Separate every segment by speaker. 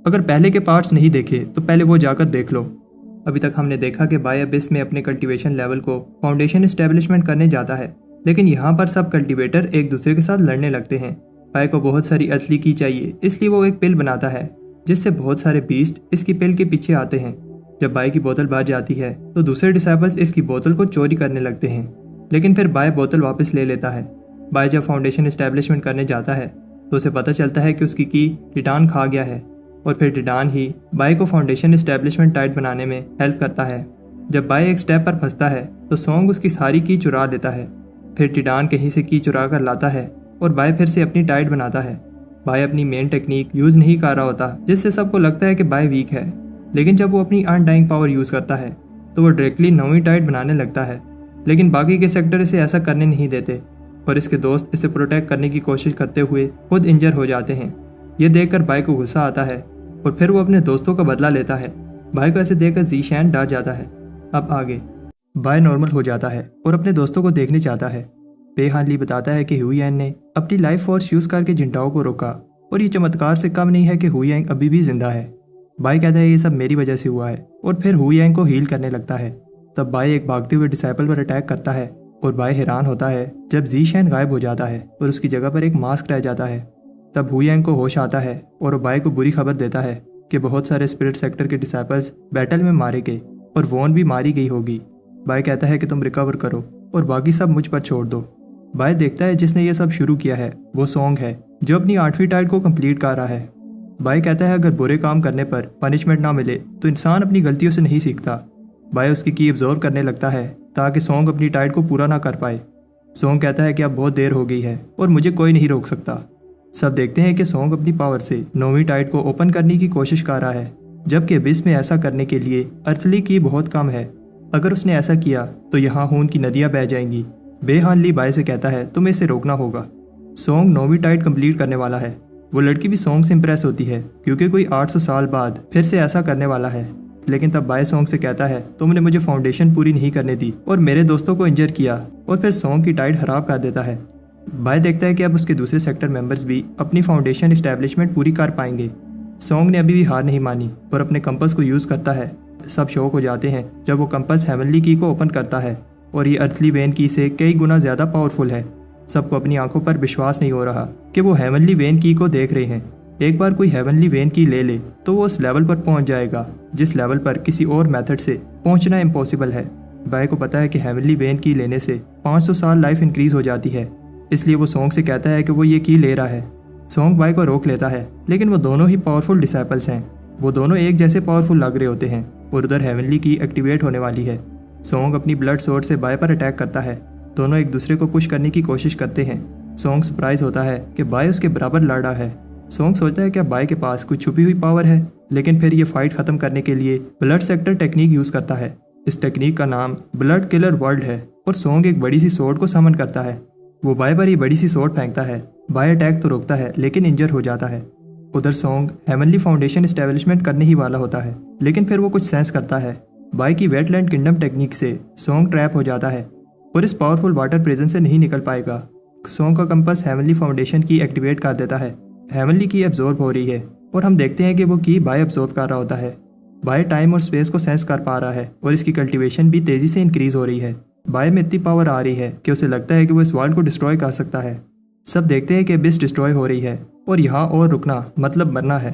Speaker 1: अगर पहले के पार्ट्स नहीं देखे तो पहले वो जाकर देख लो। अभी तक हमने देखा कि बाय अबिस में अपने कल्टीवेशन लेवल को फाउंडेशन एस्टेब्लिशमेंट करने जाता है, लेकिन यहाँ पर सब कल्टीवेटर एक दूसरे के साथ लड़ने लगते हैं। बाय को बहुत सारी असली की चाहिए, इसलिए वो एक पिल बनाता है जिससे बहुत सारे बीस्ट इसकी पिल के पीछे आते हैं। जब बाय की बोतल बाहर जाती है तो दूसरे डिसाइपल्स इसकी बोतल को चोरी करने लगते हैं, लेकिन फिर बाय बोतल वापस ले लेता है। बाय जब फाउंडेशन एस्टेब्लिशमेंट करने जाता है तो उसे पता चलता है कि उसकी की टिटान खा गया है, और फिर टिटान ही बाय को फाउंडेशन एस्टेब्लिशमेंट टाइट बनाने में हेल्प करता है। जब बाय एक स्टेप पर फंसता है तो सॉन्ग उसकी सारी की चुरा लेता है। फिर टिटान कहीं से की चुरा कर लाता है और बाय फिर से अपनी टाइट बनाता है। बाय अपनी मेन टेक्निक यूज नहीं कर रहा होता, जिससे सबको लगता है कि बाय वीक है, लेकिन जब वो अपनी अनडाइंग पावर यूज करता है तो वो डायरेक्टली नई टाइट बनाने लगता है। लेकिन बाकी के सेक्टर इसे ऐसा करने नहीं देते और इसके दोस्त इसे प्रोटेक्ट करने की कोशिश करते हुए खुद इंजर हो जाते हैं। ये देखकर बाय को गुस्सा आता है और फिर वो अपने दोस्तों का बदला लेता है। बाय को ऐसे देखकर ज़ीशैन डर जाता है। अब आगे बाय नॉर्मल हो जाता है और अपने दोस्तों को देखने चाहता है। पे हान ली बताता है कि हुयैंग ने अपनी लाइफ फोर्स यूज करके जिंटाओ को रोका और ये चमत्कार से कम नहीं है कि हुयैंग अभी भी जिंदा है। बाय कहता है ये सब मेरी वजह से हुआ है और फिर हुयैंग को हील करने लगता है। तब बाय एक भागते हुए डिसाइपल पर अटैक करता है और बाय हैरान होता है जब ज़ीशैन गायब हो जाता है और उसकी जगह पर एक मास्क रह जाता है। तब हुयैंग को होश आता है और वो बाय को बुरी खबर देता है कि बहुत सारे स्पिरिट सेक्टर के डिसाइपल्स बैटल में मारे गए और वॉन भी मारी गई होगी। बाय कहता है कि तुम रिकवर करो और बाकी सब मुझ पर छोड़ दो। बाय देखता है जिसने ये सब शुरू किया है वो सॉन्ग है, जो अपनी 8वीं टाइट को कंप्लीट कर रहा है। बाय कहता है अगर बुरे काम करने पर पनिशमेंट ना मिले तो इंसान अपनी गलतियों से नहीं सीखता। बाय उसकी की एब्जॉर्ब करने लगता है ताकि सॉन्ग अपनी टाइट को पूरा ना कर पाए। सॉन्ग कहता है कि अब बहुत देर हो गई है और मुझे कोई नहीं रोक सकता। सब देखते हैं कि सॉन्ग अपनी पावर से 9वीं टाइट को ओपन करने की कोशिश कर रहा है, जबकि अबिस में ऐसा करने के लिए अर्थली की बहुत कम है। अगर उसने ऐसा किया तो यहाँ खून की नदियाँ बह जाएंगी। बे हान ली बाय से कहता है तुम्हें इसे रोकना होगा। सॉन्ग 9वीं टाइट कंप्लीट करने वाला है। वो लड़की भी सॉन्ग से इंप्रेस होती है क्योंकि कोई 800 साल बाद फिर से ऐसा करने वाला है। लेकिन तब बाय सॉन्ग से कहता है तुमने मुझे फाउंडेशन पूरी नहीं करने दी और मेरे दोस्तों को इंजर किया, और फिर सॉन्ग की टाइट खराब कर देता है। बाय देखता है कि अब उसके दूसरे सेक्टर मेंबर्स भी अपनी फाउंडेशन एस्टेब्लिशमेंट पूरी कर पाएंगे। सॉन्ग ने अभी भी हार नहीं मानी और अपने कंपस को यूज करता है। सब शौक हो जाते हैं जब वो कंपस हेवनली की को ओपन करता है और ये अर्थली वेन की से कई गुना ज्यादा पावरफुल है। सबको अपनी आंखों पर विश्वास नहीं हो रहा कि वो हेवनली वेन की को देख रहे हैं। एक बार कोई हेवनली वेन की ले ले तो वो उस लेवल पर पहुंच जाएगा जिस लेवल पर किसी और मेथड से पहुंचना इम्पॉसिबल है। बाय को पता है कि हेवनली वेन की लेने से 500 साल लाइफ इंक्रीज हो जाती है, इसलिए वो सॉन्ग से कहता है कि वो ये की ले रहा है। सॉन्ग बाय को रोक लेता है, लेकिन वो दोनों ही पावरफुल डिसाइपल्स हैं। वो दोनों एक जैसे पावरफुल लग रहे होते हैं और उधर हेवनली की एक्टिवेट होने वाली है। सॉन्ग अपनी ब्लड सोर्ड से बाय पर अटैक करता है। दोनों एक दूसरे को पुश करने की कोशिश करते हैं। सॉन्ग सरप्राइज होता है कि बाय उसके बराबर लड़ रहा है। सॉन्ग सोचता है कि बाय के पास कुछ छुपी हुई पावर है, लेकिन फिर ये फाइट खत्म करने के लिए ब्लड सेक्टर टेक्निक यूज करता है। इस टेक्निक का नाम ब्लड किलर वर्ल्ड है और सॉन्ग एक बड़ी सी सोर्ड को समन करता है। वो बाय पर ही बड़ी सी सोर्ड फेंकता है। बाय अटैक तो रोकता है लेकिन इंजर हो जाता है। उधर सॉन्ग हेवनली फाउंडेशन एस्टेब्लिशमेंट करने ही वाला होता है, लेकिन फिर वो कुछ सेंस करता है। बाय की वेटलैंड किंगडम टेक्निक से सॉन्ग ट्रैप हो जाता है और इस पावरफुल वाटर प्रिजन से नहीं निकल पाएगा। सॉन्ग का कंपास हेवनली फाउंडेशन की एक्टिवेट कर देता है। हेवनली की एब्जॉर्ब हो रही है और हम देखते हैं कि वो की बाय एब्जॉर्ब कर रहा होता है। बाय टाइम और स्पेस को सेंस कर पा रहा है और इसकी कल्टीवेशन भी तेजी से इंक्रीज हो रही है। बाय में इतनी पावर आ रही है कि उसे लगता है कि वो इस वर्ल्ड को डिस्ट्रॉय कर सकता है। सब देखते हैं कि अबिस डिस्ट्रॉय हो रही है और यहाँ और रुकना मतलब मरना है।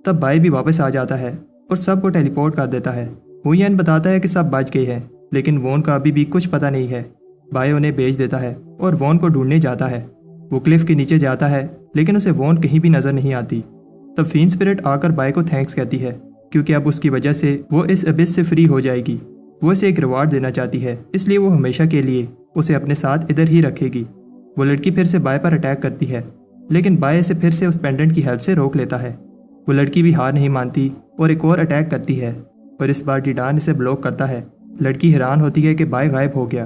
Speaker 1: तब बाय भी वापस आ जाता है और सबको टेलीपोर्ट कर देता है। हुयैन बताता है कि सब बच गए हैं, लेकिन वॉन का अभी भी कुछ पता नहीं है। बाय उन्हें भेज देता है और वॉन को ढूंढने जाता है। वो क्लिफ के नीचे जाता है, लेकिन उसे वॉन कहीं भी नजर नहीं आती। तब फीन स्पिरिट आकर बाय को थैंक्स कहती है, क्योंकि अब उसकी वजह से वो इस अबिस से फ्री हो जाएगी। वो इसे एक रिवार्ड देना चाहती है, इसलिए वो हमेशा के लिए उसे अपने साथ इधर ही रखेगी। वो लड़की फिर से बाय पर अटैक करती है, लेकिन बाय इसे फिर से उस पेंडेंट की हेल्प से रोक लेता है। वो लड़की भी हार नहीं मानती और एक और अटैक करती है, और इस बार टिटान इसे ब्लॉक करता है। लड़की हैरान होती है कि बाय गायब हो गया।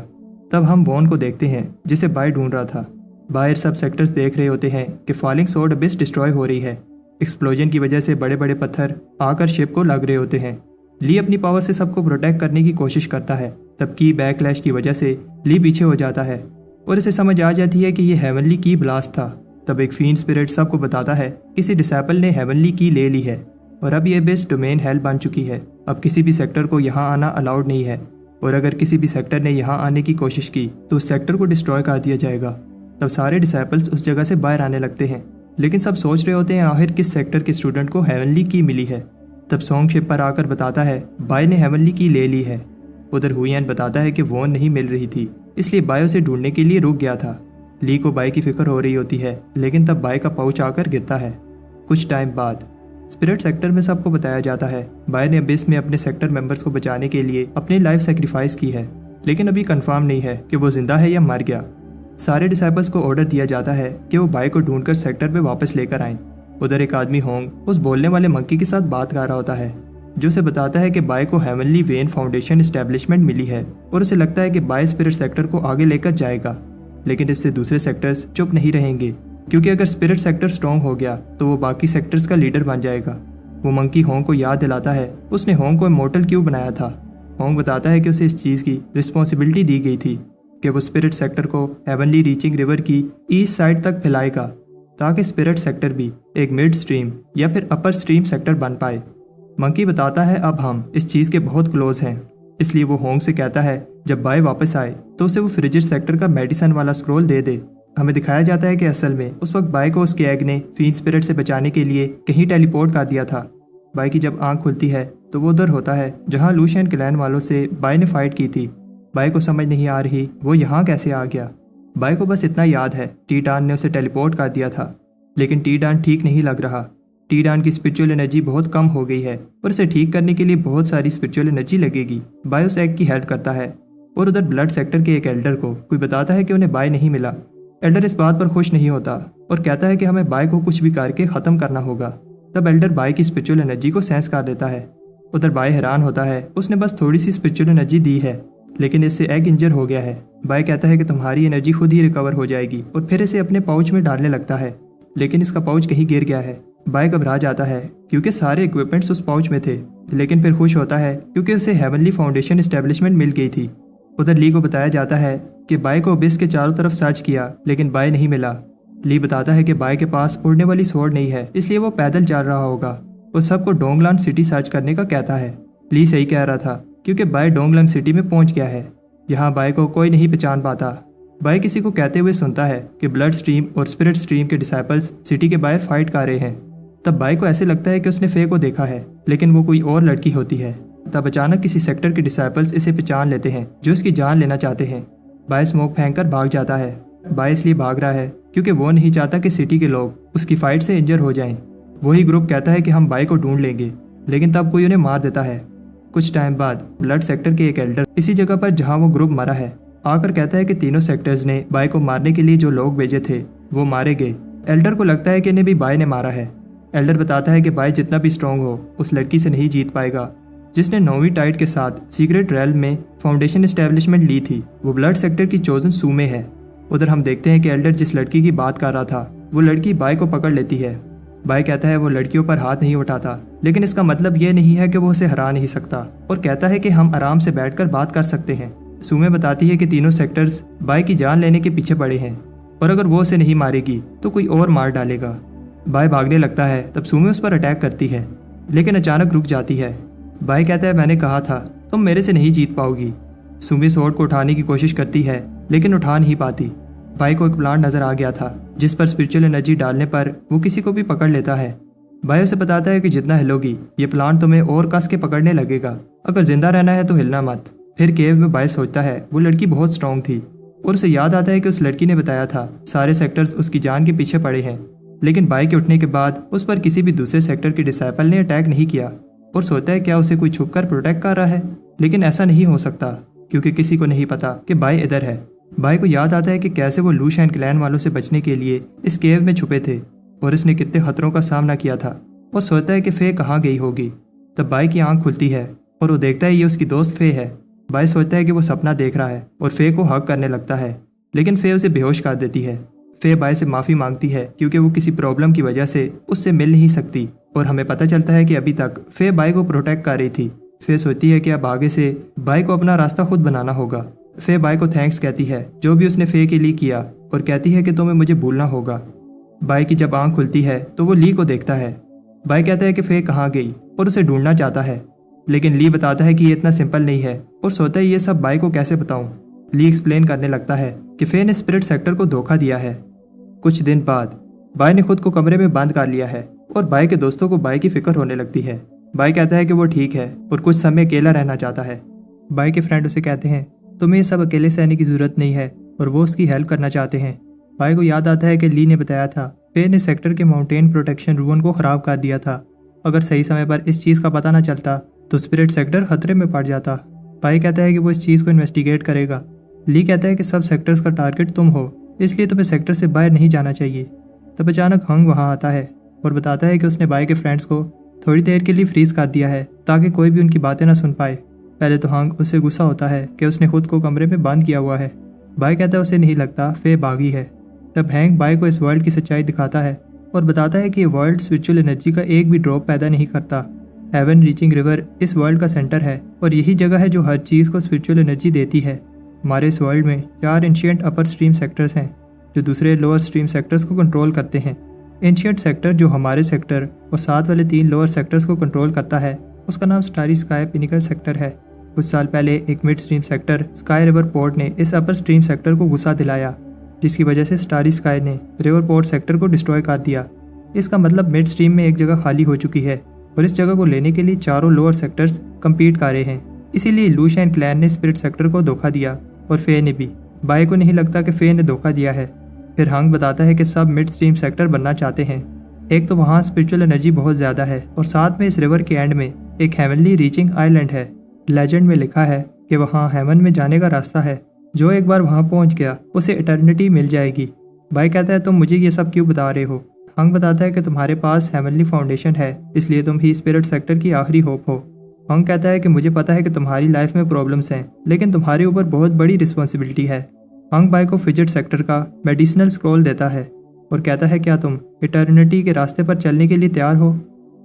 Speaker 1: तब हम वॉन को देखते हैं जिसे बाय ढूंढ रहा था। बाहर सब सेक्टर्स देख रहे होते हैं कि फॉलिंग सोर्ड अबिस डिस्ट्रॉय हो रही है। एक्सप्लोजन की वजह से बड़े बड़े पत्थर आकर शिप को लग रहे होते हैं। ली अपनी पावर से सबको प्रोटेक्ट करने की कोशिश करता है। तब की बैकलैश की वजह से ली पीछे हो जाता है और इसे समझ आ जाती है कि ये हेवनली की ब्लास्ट था। तब एक फीन स्पिरिट सबको बताता है किसी डिसेबल ने हेवनली की ले ली है। और अब ये बेस डोमेन हेल बन चुकी है। अब किसी भी सेक्टर को यहाँ आना अलाउड नहीं है, और अगर किसी भी सेक्टर ने यहाँ आने की कोशिश की तो उस सेक्टर को डिस्ट्रॉय कर दिया जाएगा। तब सारे डिसाइपल्स उस जगह से बाहर आने लगते हैं, लेकिन सब सोच रहे होते हैं आखिर किस सेक्टर के स्टूडेंट को हेवनली की मिली है। तब सॉन्ग शिप पर आकर बताता है बाय ने हेवनली की ले ली है। उधर हुईएन बताता है कि वो नहीं मिल रही थी, इसलिए बाय उसे ढूंढने के लिए रुक गया था। ली को बाय की फिक्र हो रही होती है, लेकिन तब बाय का पाउच आकर गिरता है। कुछ टाइम बाद स्पिरिट सेक्टर में सबको बताया जाता है बाय ने अबिस में अपने सेक्टर मेंबर्स को बचाने के लिए अपनी लाइफ सेक्रीफाइस की है, लेकिन अभी कंफर्म नहीं है कि वो जिंदा है या मर गया। सारे डिसाइपल्स को ऑर्डर दिया जाता है कि वो बाय को ढूंढकर सेक्टर पे वापस लेकर आएं। उधर एक आदमी होंग उस बोलने वाले मंकी के साथ बात कर रहा होता है, जो उसे बताता है कि बाय को हेवनली वेन फाउंडेशन एस्टेब्लिशमेंट मिली है और उसे लगता है कि बाय स्पिरिट सेक्टर को आगे लेकर जाएगा। लेकिन इससे दूसरे सेक्टर्स चुप नहीं रहेंगे, क्योंकि अगर स्पिरिट सेक्टर स्ट्रॉन्ग हो गया तो वो बाकी सेक्टर्स का लीडर बन जाएगा। वो मंकी होंग को याद दिलाता है उसने होंग को इमॉर्टल क्यों बनाया था। होंग बताता है कि उसे इस चीज़ की रिस्पॉन्सिबिलिटी दी गई थी कि वो स्पिरिट सेक्टर को हेवनली रीचिंग रिवर की ईस्ट साइड तक फैलाएगा, ताकि स्पिरिट सेक्टर भी एक मिड स्ट्रीम या फिर अपर स्ट्रीम सेक्टर बन पाए। मंकी बताता है अब हम इस चीज़ के बहुत क्लोज हैं, इसलिए वो होंग से कहता है जब बाय वापस आए तो उसे वो फ्रिजिड सेक्टर का मेडिसन वाला स्क्रोल दे दे। हमें दिखाया जाता है कि असल में उस वक्त बाय को उसके एग ने फीन स्पिरिट से बचाने के लिए कहीं टेलीपोर्ट कर दिया था। बाय की जब आंख खुलती है तो वो उधर होता है जहां लूशियन क्लैन वालों से बाय ने फाइट की थी। बाय को समझ नहीं आ रही वो यहाँ कैसे आ गया। बाय को बस इतना याद है टी-डान ने उसे टेलीपोर्ट कर दिया था, लेकिन टी-डान ठीक नहीं लग रहा। टी-डान की स्पिरिचुअल एनर्जी बहुत कम हो गई है और इसे ठीक करने के लिए बहुत सारी स्पिरिचुअल एनर्जी लगेगी। बाय उस एग की हेल्प करता है और उधर ब्लड सेक्टर के एक एल्डर को कोई बताता है कि उन्हें बाय नहीं मिला। एल्डर इस बात पर खुश नहीं होता और कहता है कि हमें बाय को कुछ भी करके ख़त्म करना होगा। तब एल्डर बाय की स्पिरिचुअल एनर्जी को सेंस कर देता है। उधर बाय हैरान होता है उसने बस थोड़ी सी स्पिरिचुअल एनर्जी दी है, लेकिन इससे एग इंजर हो गया है। बाय कहता है कि तुम्हारी एनर्जी खुद ही रिकवर हो जाएगी और फिर इसे अपने पाउच में डालने लगता है, लेकिन इसका पाउच कहीं गिर गया है। बाय घबरा जाता है क्योंकि सारे इक्विपमेंट्स उस पाउच में थे, लेकिन फिर खुश होता है क्योंकि उसे हेवनली फाउंडेशन एस्टेब्लिशमेंट मिल गई थी। उधर ली को बताया जाता है कि बाय को अबिस के चारों तरफ सर्च किया, लेकिन बाय नहीं मिला। ली बताता है कि बाय के पास उड़ने वाली स्वॉर्ड नहीं है, इसलिए वो पैदल चल रहा होगा। वो सबको डोंगलान सिटी सर्च करने का कहता है। ली सही कह रहा था क्योंकि बाय डोंगलान सिटी में पहुंच गया है। यहाँ बाय को कोई नहीं पहचान पाता। बाय किसी को कहते हुए सुनता है कि ब्लड स्ट्रीम और स्पिरिट स्ट्रीम के डिसाइपल्स सिटी के बाहर फाइट कर रहे हैं। तब बाय को ऐसे लगता है कि उसने फे को देखा है, लेकिन वो कोई और लड़की होती है। तब अचानक किसी सेक्टर के डिसाइपल्स इसे पहचान लेते हैं जो इसकी जान लेना चाहते हैं। बाय स्मोक फेंक कर भाग जाता है। बाय इसलिए भाग रहा है क्योंकि वो नहीं चाहता कि सिटी के लोग उसकी फाइट से इंजर हो जाएं। वही ग्रुप कहता है कि हम बाय को ढूंढ लेंगे, लेकिन तब कोई उन्हें मार देता है। कुछ टाइम बाद ब्लड सेक्टर के एक एल्डर इसी जगह पर जहां वो ग्रुप मरा है आकर कहता है कि तीनों सेक्टर्स ने बाय को मारने के लिए जो लोग भेजे थे वो मारे गए। एल्डर को लगता है कि इन्हें भी बाय ने मारा है। एल्डर बताता है कि बाय जितना भी स्ट्रॉन्ग हो उस लड़की से नहीं जीत पाएगा जिसने नौवीं टाइड के साथ सीक्रेट रेल्म में फाउंडेशन एस्टेब्लिशमेंट ली थी। वो ब्लड सेक्टर की चोजन सूमे है। उधर हम देखते हैं कि एल्डर जिस लड़की की बात कर रहा था वो लड़की बाय को पकड़ लेती है। बाय कहता है वो लड़कियों पर हाथ नहीं उठाता, लेकिन इसका मतलब ये नहीं है कि वो उसे हरा नहीं सकता, और कहता है कि हम आराम से बैठकर बात कर सकते हैं। सूमे बताती है कि तीनों सेक्टर्स बाय की जान लेने के पीछे पड़े हैं और अगर वो उसे नहीं मारेगी तो कोई और मार डालेगा। बाय भागने लगता है, तब सूमे उस पर अटैक करती है, लेकिन अचानक रुक जाती है। बाय कहता है मैंने कहा था तुम मेरे से नहीं जीत पाओगी। सूमे स्वॉर्ड को उठाने की कोशिश करती है, लेकिन उठा नहीं पाती। बाय को एक प्लांट नजर आ गया था जिस पर स्पिरिचुअल एनर्जी डालने पर वो किसी को भी पकड़ लेता है। बाय उसे बताता है कि जितना हिलोगी ये प्लांट तुम्हें और कस के पकड़ने लगेगा, अगर जिंदा रहना है तो हिलना मत। फिर केव में बाय सोचता है वो लड़की बहुत स्ट्रांग थी और उसे याद आता है कि उस लड़की ने बताया था सारे सेक्टर्स उसकी जान के पीछे पड़े हैं, लेकिन बाय के उठने के बाद उस पर किसी भी दूसरे सेक्टर के डिसाइपल ने अटैक नहीं किया और सोचता है क्या उसे कोई छुपकर प्रोटेक्ट कर रहा है, लेकिन ऐसा नहीं हो सकता क्योंकि किसी को नहीं पता कि बाय इधर है। बाय को याद आता है कि कैसे वो लूशियन क्लैन वालों से बचने के लिए इस केव में छुपे थे और इसने कितने खतरों का सामना किया था, और सोचता है कि फे कहाँ गई होगी। तब बाय की आंख खुलती है और वो देखता है ये उसकी दोस्त फे है। बाय सोचता है कि वो सपना देख रहा है और फे को हक करने लगता है, लेकिन फे उसे बेहोश कर देती है। फे बाय से माफ़ी मांगती है क्योंकि वो किसी प्रॉब्लम की वजह से उससे मिल नहीं सकती, और हमें पता चलता है कि अभी तक फे बाय को प्रोटेक्ट कर रही थी। फे सोचती है कि अब आगे से बाय को अपना रास्ता खुद बनाना होगा। फे बाय को थैंक्स कहती है जो भी उसने फे के लिए किया, और कहती है कि तुम्हें मुझे भूलना होगा। बाय की जब आंख खुलती है तो वो ली को देखता है। बाय कहता है कि फे कहाँ गई और उसे ढूंढना चाहता है, लेकिन ली बताता है कि ये इतना सिंपल नहीं है और सोचता है ये सब बाय को कैसे बताऊं। ली एक्सप्लेन करने लगता है कि फे ने स्पिरिट सेक्टर को धोखा दिया है। कुछ दिन बाद बाय ने खुद को कमरे में बंद कर लिया है और बाय के दोस्तों को बाय की फिक्र होने लगती है। बाय कहता है कि वो ठीक है और कुछ समय अकेला रहना चाहता है। बाय के फ्रेंड उसे कहते हैं तुम्हें ये सब अकेले सहने की जरूरत नहीं है और वो उसकी हेल्प करना चाहते हैं। बाय को याद आता है कि ली ने बताया था फे ने सेक्टर के माउंटेन प्रोटेक्शन रून को खराब कर दिया था। अगर सही समय पर इस चीज़ का पता न चलता तो स्पिरिट सेक्टर खतरे में पड़ जाता। बाय कहता है कि वो इस चीज़ को इन्वेस्टिगेट करेगा। ली कहता है कि सब सेक्टर्स का टारगेट तुम हो, इसलिए तुम्हें सेक्टर से बाहर नहीं जाना चाहिए। तब अचानक हंग वहाँ आता है और बताता है कि उसने बाय के फ्रेंड्स को थोड़ी देर के लिए फ्रीज कर दिया है ताकि कोई भी उनकी बातें ना सुन पाए। पहले तो हंग उससे गुस्सा होता है कि उसने खुद को कमरे में बंद किया हुआ है। बाय कहता है उसे नहीं लगता फे भागी है। तब हैंग बाय को इस वर्ल्ड की सच्चाई दिखाता है और बताता है कि ये वर्ल्ड स्पिरिचुअल एनर्जी का एक भी ड्रॉप पैदा नहीं करता। हेवन रीचिंग रिवर इस वर्ल्ड का सेंटर है और यही जगह है जो हर चीज़ को स्पिरिचुअल एनर्जी देती है। हमारे इस वर्ल्ड में 4 एंशिएंट अपर स्ट्रीम सेक्टर्स हैं जो दूसरे लोअर स्ट्रीम सेक्टर्स को कंट्रोल करते हैं। एंशिएंट सेक्टर जो हमारे सेक्टर और साथ वाले 3 लोअर सेक्टर्स को कंट्रोल करता है उसका नाम स्टारी स्काई पिनिकल सेक्टर है। कुछ साल पहले एक mid stream sector sky river port ने इस अपर स्ट्रीम सेक्टर को गुस्सा दिलाया, जिसकी वजह से स्टारी स्काई ने रिवर पोर्ट सेक्टर को डिस्ट्रॉय कर दिया। इसका मतलब मिड स्ट्रीम में एक जगह खाली हो चुकी है और इस जगह को लेने के लिए चारों लोअर सेक्टर्स कम्पीट कर रहे हैं। इसीलिए लूशियन क्लैन ने स्पिरिट सेक्टर को धोखा दिया और फे ने भी। बाय को नहीं लगता कि फे ने धोखा दिया है। फिर हंग बताता है कि सब मिड स्ट्रीम सेक्टर बनना चाहते हैं। एक तो वहाँ स्पिरिचुअल एनर्जी बहुत ज़्यादा है और साथ में इस रिवर के एंड में एक हेवनली रीचिंग आइलैंड है। लेजेंड में लिखा है कि वहाँ हेवन में जाने का रास्ता है, जो एक बार वहाँ पहुँच गया उसे इटर्निटी मिल जाएगी। बाय कहता है तुम मुझे ये सब क्यों बता रहे हो। हंग बताता है कि तुम्हारे पास हेवनली फाउंडेशन है, इसलिए तुम ही स्पिरिट सेक्टर की आखिरी होप हो। हंग कहता है कि मुझे पता है कि तुम्हारी लाइफ में प्रॉब्लम्स हैं, लेकिन तुम्हारे ऊपर बहुत बड़ी रिस्पॉन्सिबिलिटी है। हंग बाय को फिजिट सेक्टर का मेडिसिनल स्क्रॉल देता है और कहता है क्या तुम इटर्निटी के रास्ते पर चलने के लिए तैयार हो।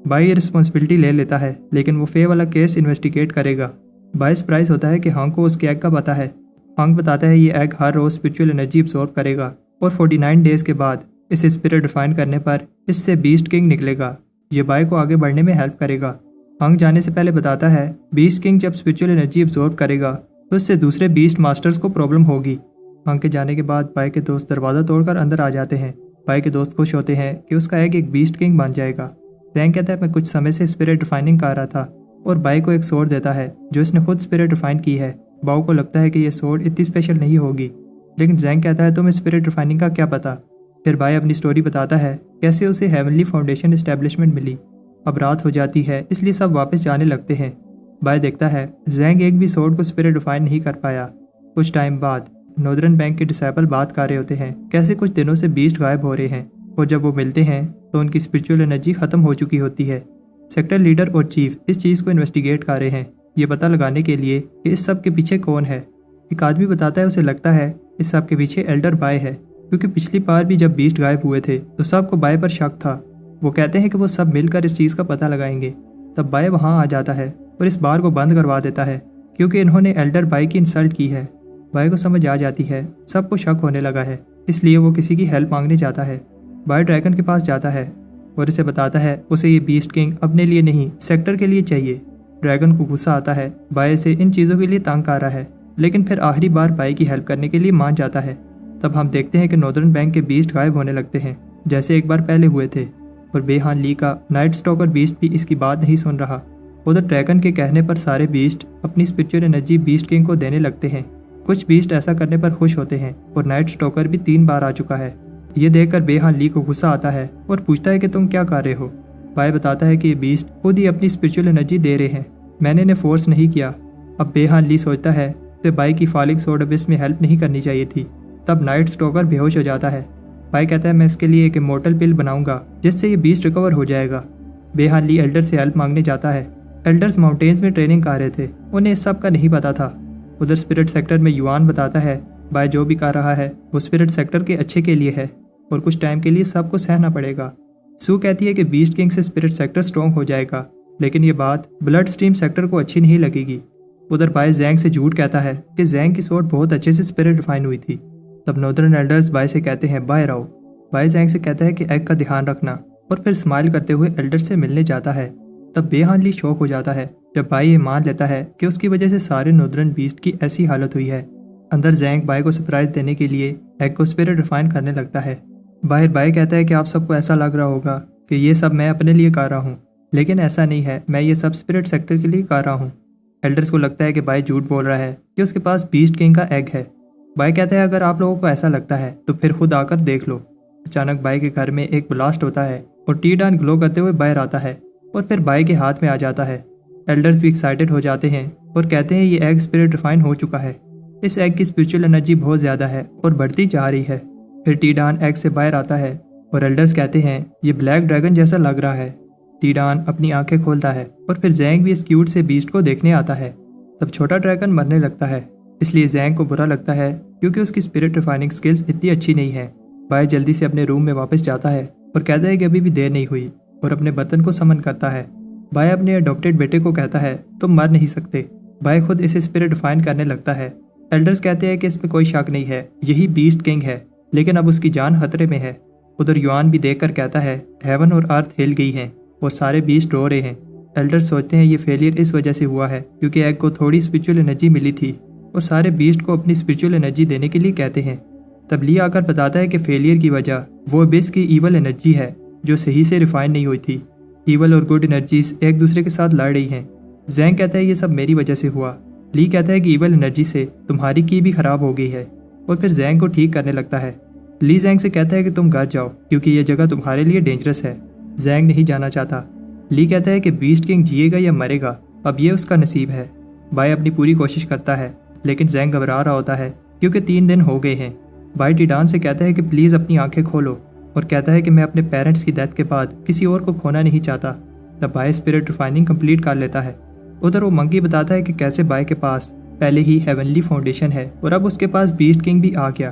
Speaker 1: बाय ये रिस्पॉन्सिबिलिटी ले लेता है, लेकिन वो फे वाला केस इन्वेस्टिगेट करेगा। बाय सरप्राइज होता है कि हंग को उसके एग का पता है। हंग बताता है ये एग हर रोज स्पिरिचुअल एनर्जी अब्सॉर्ब करेगा और 49 डेज के बाद इसे स्पिरिट डिफाइन करने पर इससे बीस्ट किंग निकलेगा। ये बाय को आगे बढ़ने में हेल्प करेगा। हंग जाने से पहले बताता है बीस्ट किंग जब स्पिरिचुअल एनर्जी अब्सॉर्ब करेगा तो इससे दूसरे बीस्ट मास्टर्स को प्रॉब्लम होगी। हंग के जाने के बाद बाय के दोस्त दरवाज़ा तोड़कर अंदर आ जाते हैं। बाय के दोस्त खुश होते हैं कि उसका एग एक बीस्ट किंग बन जाएगा। जैंग कहता है मैं कुछ समय से स्पिरिट डिफाइनिंग कर रहा था और बाय को एक सोर्ड देता है जो इसने खुद स्पिरिट डिफाइन की है। बाओ को लगता है कि ये सोर्ड इतनी स्पेशल नहीं होगी, लेकिन जैंग कहता है तुम्हें स्पिरिट डिफाइनिंग का क्या पता। फिर बाय अपनी स्टोरी बताता है कैसे उसे हेवनली फाउंडेशन एस्टेब्लिशमेंट मिली। अब रात हो जाती है, इसलिए सब वापस जाने लगते हैं। बाय देखता है जैंग एक भी सोर्ड को स्पिरिट डिफाइन नहीं कर पाया। कुछ टाइम बाद नॉर्दर्न बैंक के डिसाइपल बात कर रहे होते हैं कैसे कुछ दिनों से बीस्ट गायब हो रहे हैं और जब वो मिलते हैं तो उनकी स्पिरिचुअल एनर्जी खत्म हो चुकी होती है। सेक्टर लीडर और चीफ इस चीज़ को इन्वेस्टिगेट कर रहे हैं, ये पता लगाने के लिए कि इस सब के पीछे कौन है। एक आदमी बताता है उसे लगता है इस सब के पीछे एल्डर बाय है, क्योंकि पिछली बार भी जब बीस्ट गायब हुए थे तो सबको बाय पर शक था। वो कहते हैं कि वो सब मिलकर इस चीज़ का पता लगाएंगे। तब बाय वहाँ आ जाता है और इस बार को बंद करवा देता है क्योंकि इन्होंने एल्डर बाय की इंसल्ट की है। बाय को समझ आ जाती है सबको शक होने लगा है, इसलिए वो किसी की हेल्प मांगने जाता है। बाय ड्रैगन के पास जाता है और इसे बताता है उसे ये बीस्ट किंग अपने लिए नहीं सेक्टर के लिए चाहिए। ड्रैगन को गुस्सा आता है बाय से इन चीज़ों के लिए तंग कर रहा है, लेकिन फिर आखिरी बार बाय की हेल्प करने के लिए मान जाता है। तब हम देखते हैं कि नॉर्दर्न बैंक के बीस्ट गायब होने लगते हैं जैसे एक बार पहले हुए थे और बेहान ली का नाइट स्टॉकर बीस्ट भी इसकी बात नहीं सुन रहा। उधर ड्रैगन के कहने पर सारे बीस्ट अपनी स्पिरिचुअल एनर्जी बीस्ट किंग को देने लगते हैं। कुछ बीस्ट ऐसा करने पर खुश होते हैं और नाइट स्टॉकर भी 3 बार आ चुका है। ये देखकर बेहान ली को गुस्सा आता है और पूछता है कि तुम क्या कर रहे हो। बाय बताता है कि ये बीस्ट खुद ही अपनी स्पिरिचुअल एनर्जी दे रहे हैं, मैंने इन्हें फोर्स नहीं किया। अब बेहान ली सोचता है कि बाय की फॉलिंग सोर्ड अबिस में हेल्प नहीं करनी चाहिए थी। तब नाइट स्टॉकर बेहोश हो जाता है। बाय कहता है मैं इसके लिए एक इमोर्टल पिल बनाऊंगा जिससे ये बीस्ट रिकवर हो जाएगा। बेहान ली एल्डर से हेल्प मांगने जाता है। एल्डर्स माउंटेन्स में ट्रेनिंग कर रहे थे, उन्हें इस सब का नहीं पता था। उधर स्पिरिट सेक्टर में युआन बताता है बाय जो भी कर रहा है वो स्पिरिट सेक्टर के अच्छे के लिए है और कुछ टाइम के लिए सबको सहना पड़ेगा। सू कहती है कि बीस्ट किंग से स्पिरिट सेक्टर स्ट्रॉन्ग हो जाएगा, लेकिन ये बात ब्लड स्ट्रीम सेक्टर को अच्छी नहीं लगेगी। उधर बाय जैंग से झूठ कहता है कि जैंग की सोर्ड बहुत अच्छे से स्पिरिट डिफाइन हुई थी। तब नॉर्दर्न एल्डर्स बाय से कहते हैं बाय रहो। बाय जैंग से कहता है कि एग का ध्यान रखना और फिर स्माइल करते हुए एल्डर से मिलने जाता है। तब बेहान ली शॉक हो जाता है जब बाई ये मान लेता है कि उसकी वजह से सारे नॉर्दर्न बीस्ट की ऐसी हालत हुई है। अंदर जैंग बाई को सरप्राइज देने के लिए एग को स्पिरिट रिफाइन करने लगता है। बाहर बाई कहता है कि आप सबको ऐसा लग रहा होगा कि ये सब मैं अपने लिए कर रहा हूँ, लेकिन ऐसा नहीं है, मैं ये सब स्पिरिट सेक्टर के लिए कर रहा हूँ। एल्डर्स को लगता है कि बाई झूठ बोल रहा है कि उसके पास बीस्ट किंग का एग है। बाई कहता है अगर आप लोगों को ऐसा लगता है तो फिर खुद आकर देख लो। अचानक बाई के घर में एक ब्लास्ट होता है और टी-डान ग्लो करते हुए बाहर आता है और फिर बाई के हाथ में आ जाता है। एल्डर्स भी एक्साइटेड हो जाते हैं और कहते हैं ये एग स्पिरिट रिफाइन हो चुका है। इस एग की स्पिरिचुअल एनर्जी बहुत ज़्यादा है और बढ़ती जा रही है। फिर टी-डान एग से बाहर आता है और एल्डर्स कहते हैं ये ब्लैक ड्रैगन जैसा लग रहा है। टी-डान अपनी आंखें खोलता है और फिर जैंग भी इस क्यूट से बीस्ट को देखने आता है। तब छोटा ड्रैगन मरने लगता है, इसलिए जैंग को बुरा लगता है क्योंकि उसकी स्पिरिट रिफाइनिंग स्किल्स इतनी अच्छी नहीं है। बाई जल्दी से अपने रूम में वापस जाता है और कहता है कि अभी भी देर नहीं हुई और अपने बर्तन को समन करता है। बाई अपने अडॉप्टेड बेटे को कहता है तुम मर नहीं सकते। बाई खुद इसे स्पिरिट रिफाइन करने लगता है। एल्डर्स कहते हैं कि इसमें कोई शक नहीं है, यही बीस्ट किंग है, लेकिन अब उसकी जान खतरे में है। उधर युआन भी देखकर कहता है हेवन और अर्थ हिल गई हैं और सारे बीस्ट रो रहे हैं। एल्डर्स सोचते हैं ये फेलियर इस वजह से हुआ है क्योंकि एग को थोड़ी स्पिरिचुअल एनर्जी मिली थी और सारे बीस्ट को अपनी स्पिरिचुअल एनर्जी देने के लिए कहते हैं। तब ली आकर बताता है कि फेलियर की वजह वो अबिस की ईवल एनर्जी है जो सही से रिफाइन नहीं हुई थी। ईवल और गुड एनर्जीज एक दूसरे के साथ लड़ रही हैं। जैंग कहता है ये सब मेरी वजह से हुआ। ली कहता है कि ईवल एनर्जी से तुम्हारी की भी खराब हो गई है और फिर जैंग को ठीक करने लगता है। ली जैंग से कहता है कि तुम घर जाओ क्योंकि यह जगह तुम्हारे लिए डेंजरस है। जैंग नहीं जाना चाहता। ली कहता है कि बीस्ट किंग जिएगा या मरेगा, अब ये उसका नसीब है। बाई अपनी पूरी कोशिश करता है लेकिन जैंग घबरा रहा होता है क्योंकि 3 दिन हो गए हैं। बाई टी-डान से कहता है कि प्लीज़ अपनी आंखें खोलो और कहता है कि मैं अपने पेरेंट्स की डेथ के बाद किसी और को खोना नहीं चाहता। तब बाई स्पिरिट रिफाइनिंग कंप्लीट कर लेता है। उधर वो मंकी बताता है कि कैसे बाई के पास पहले ही हेवनली फाउंडेशन है और अब उसके पास बीस्ट किंग भी आ गया।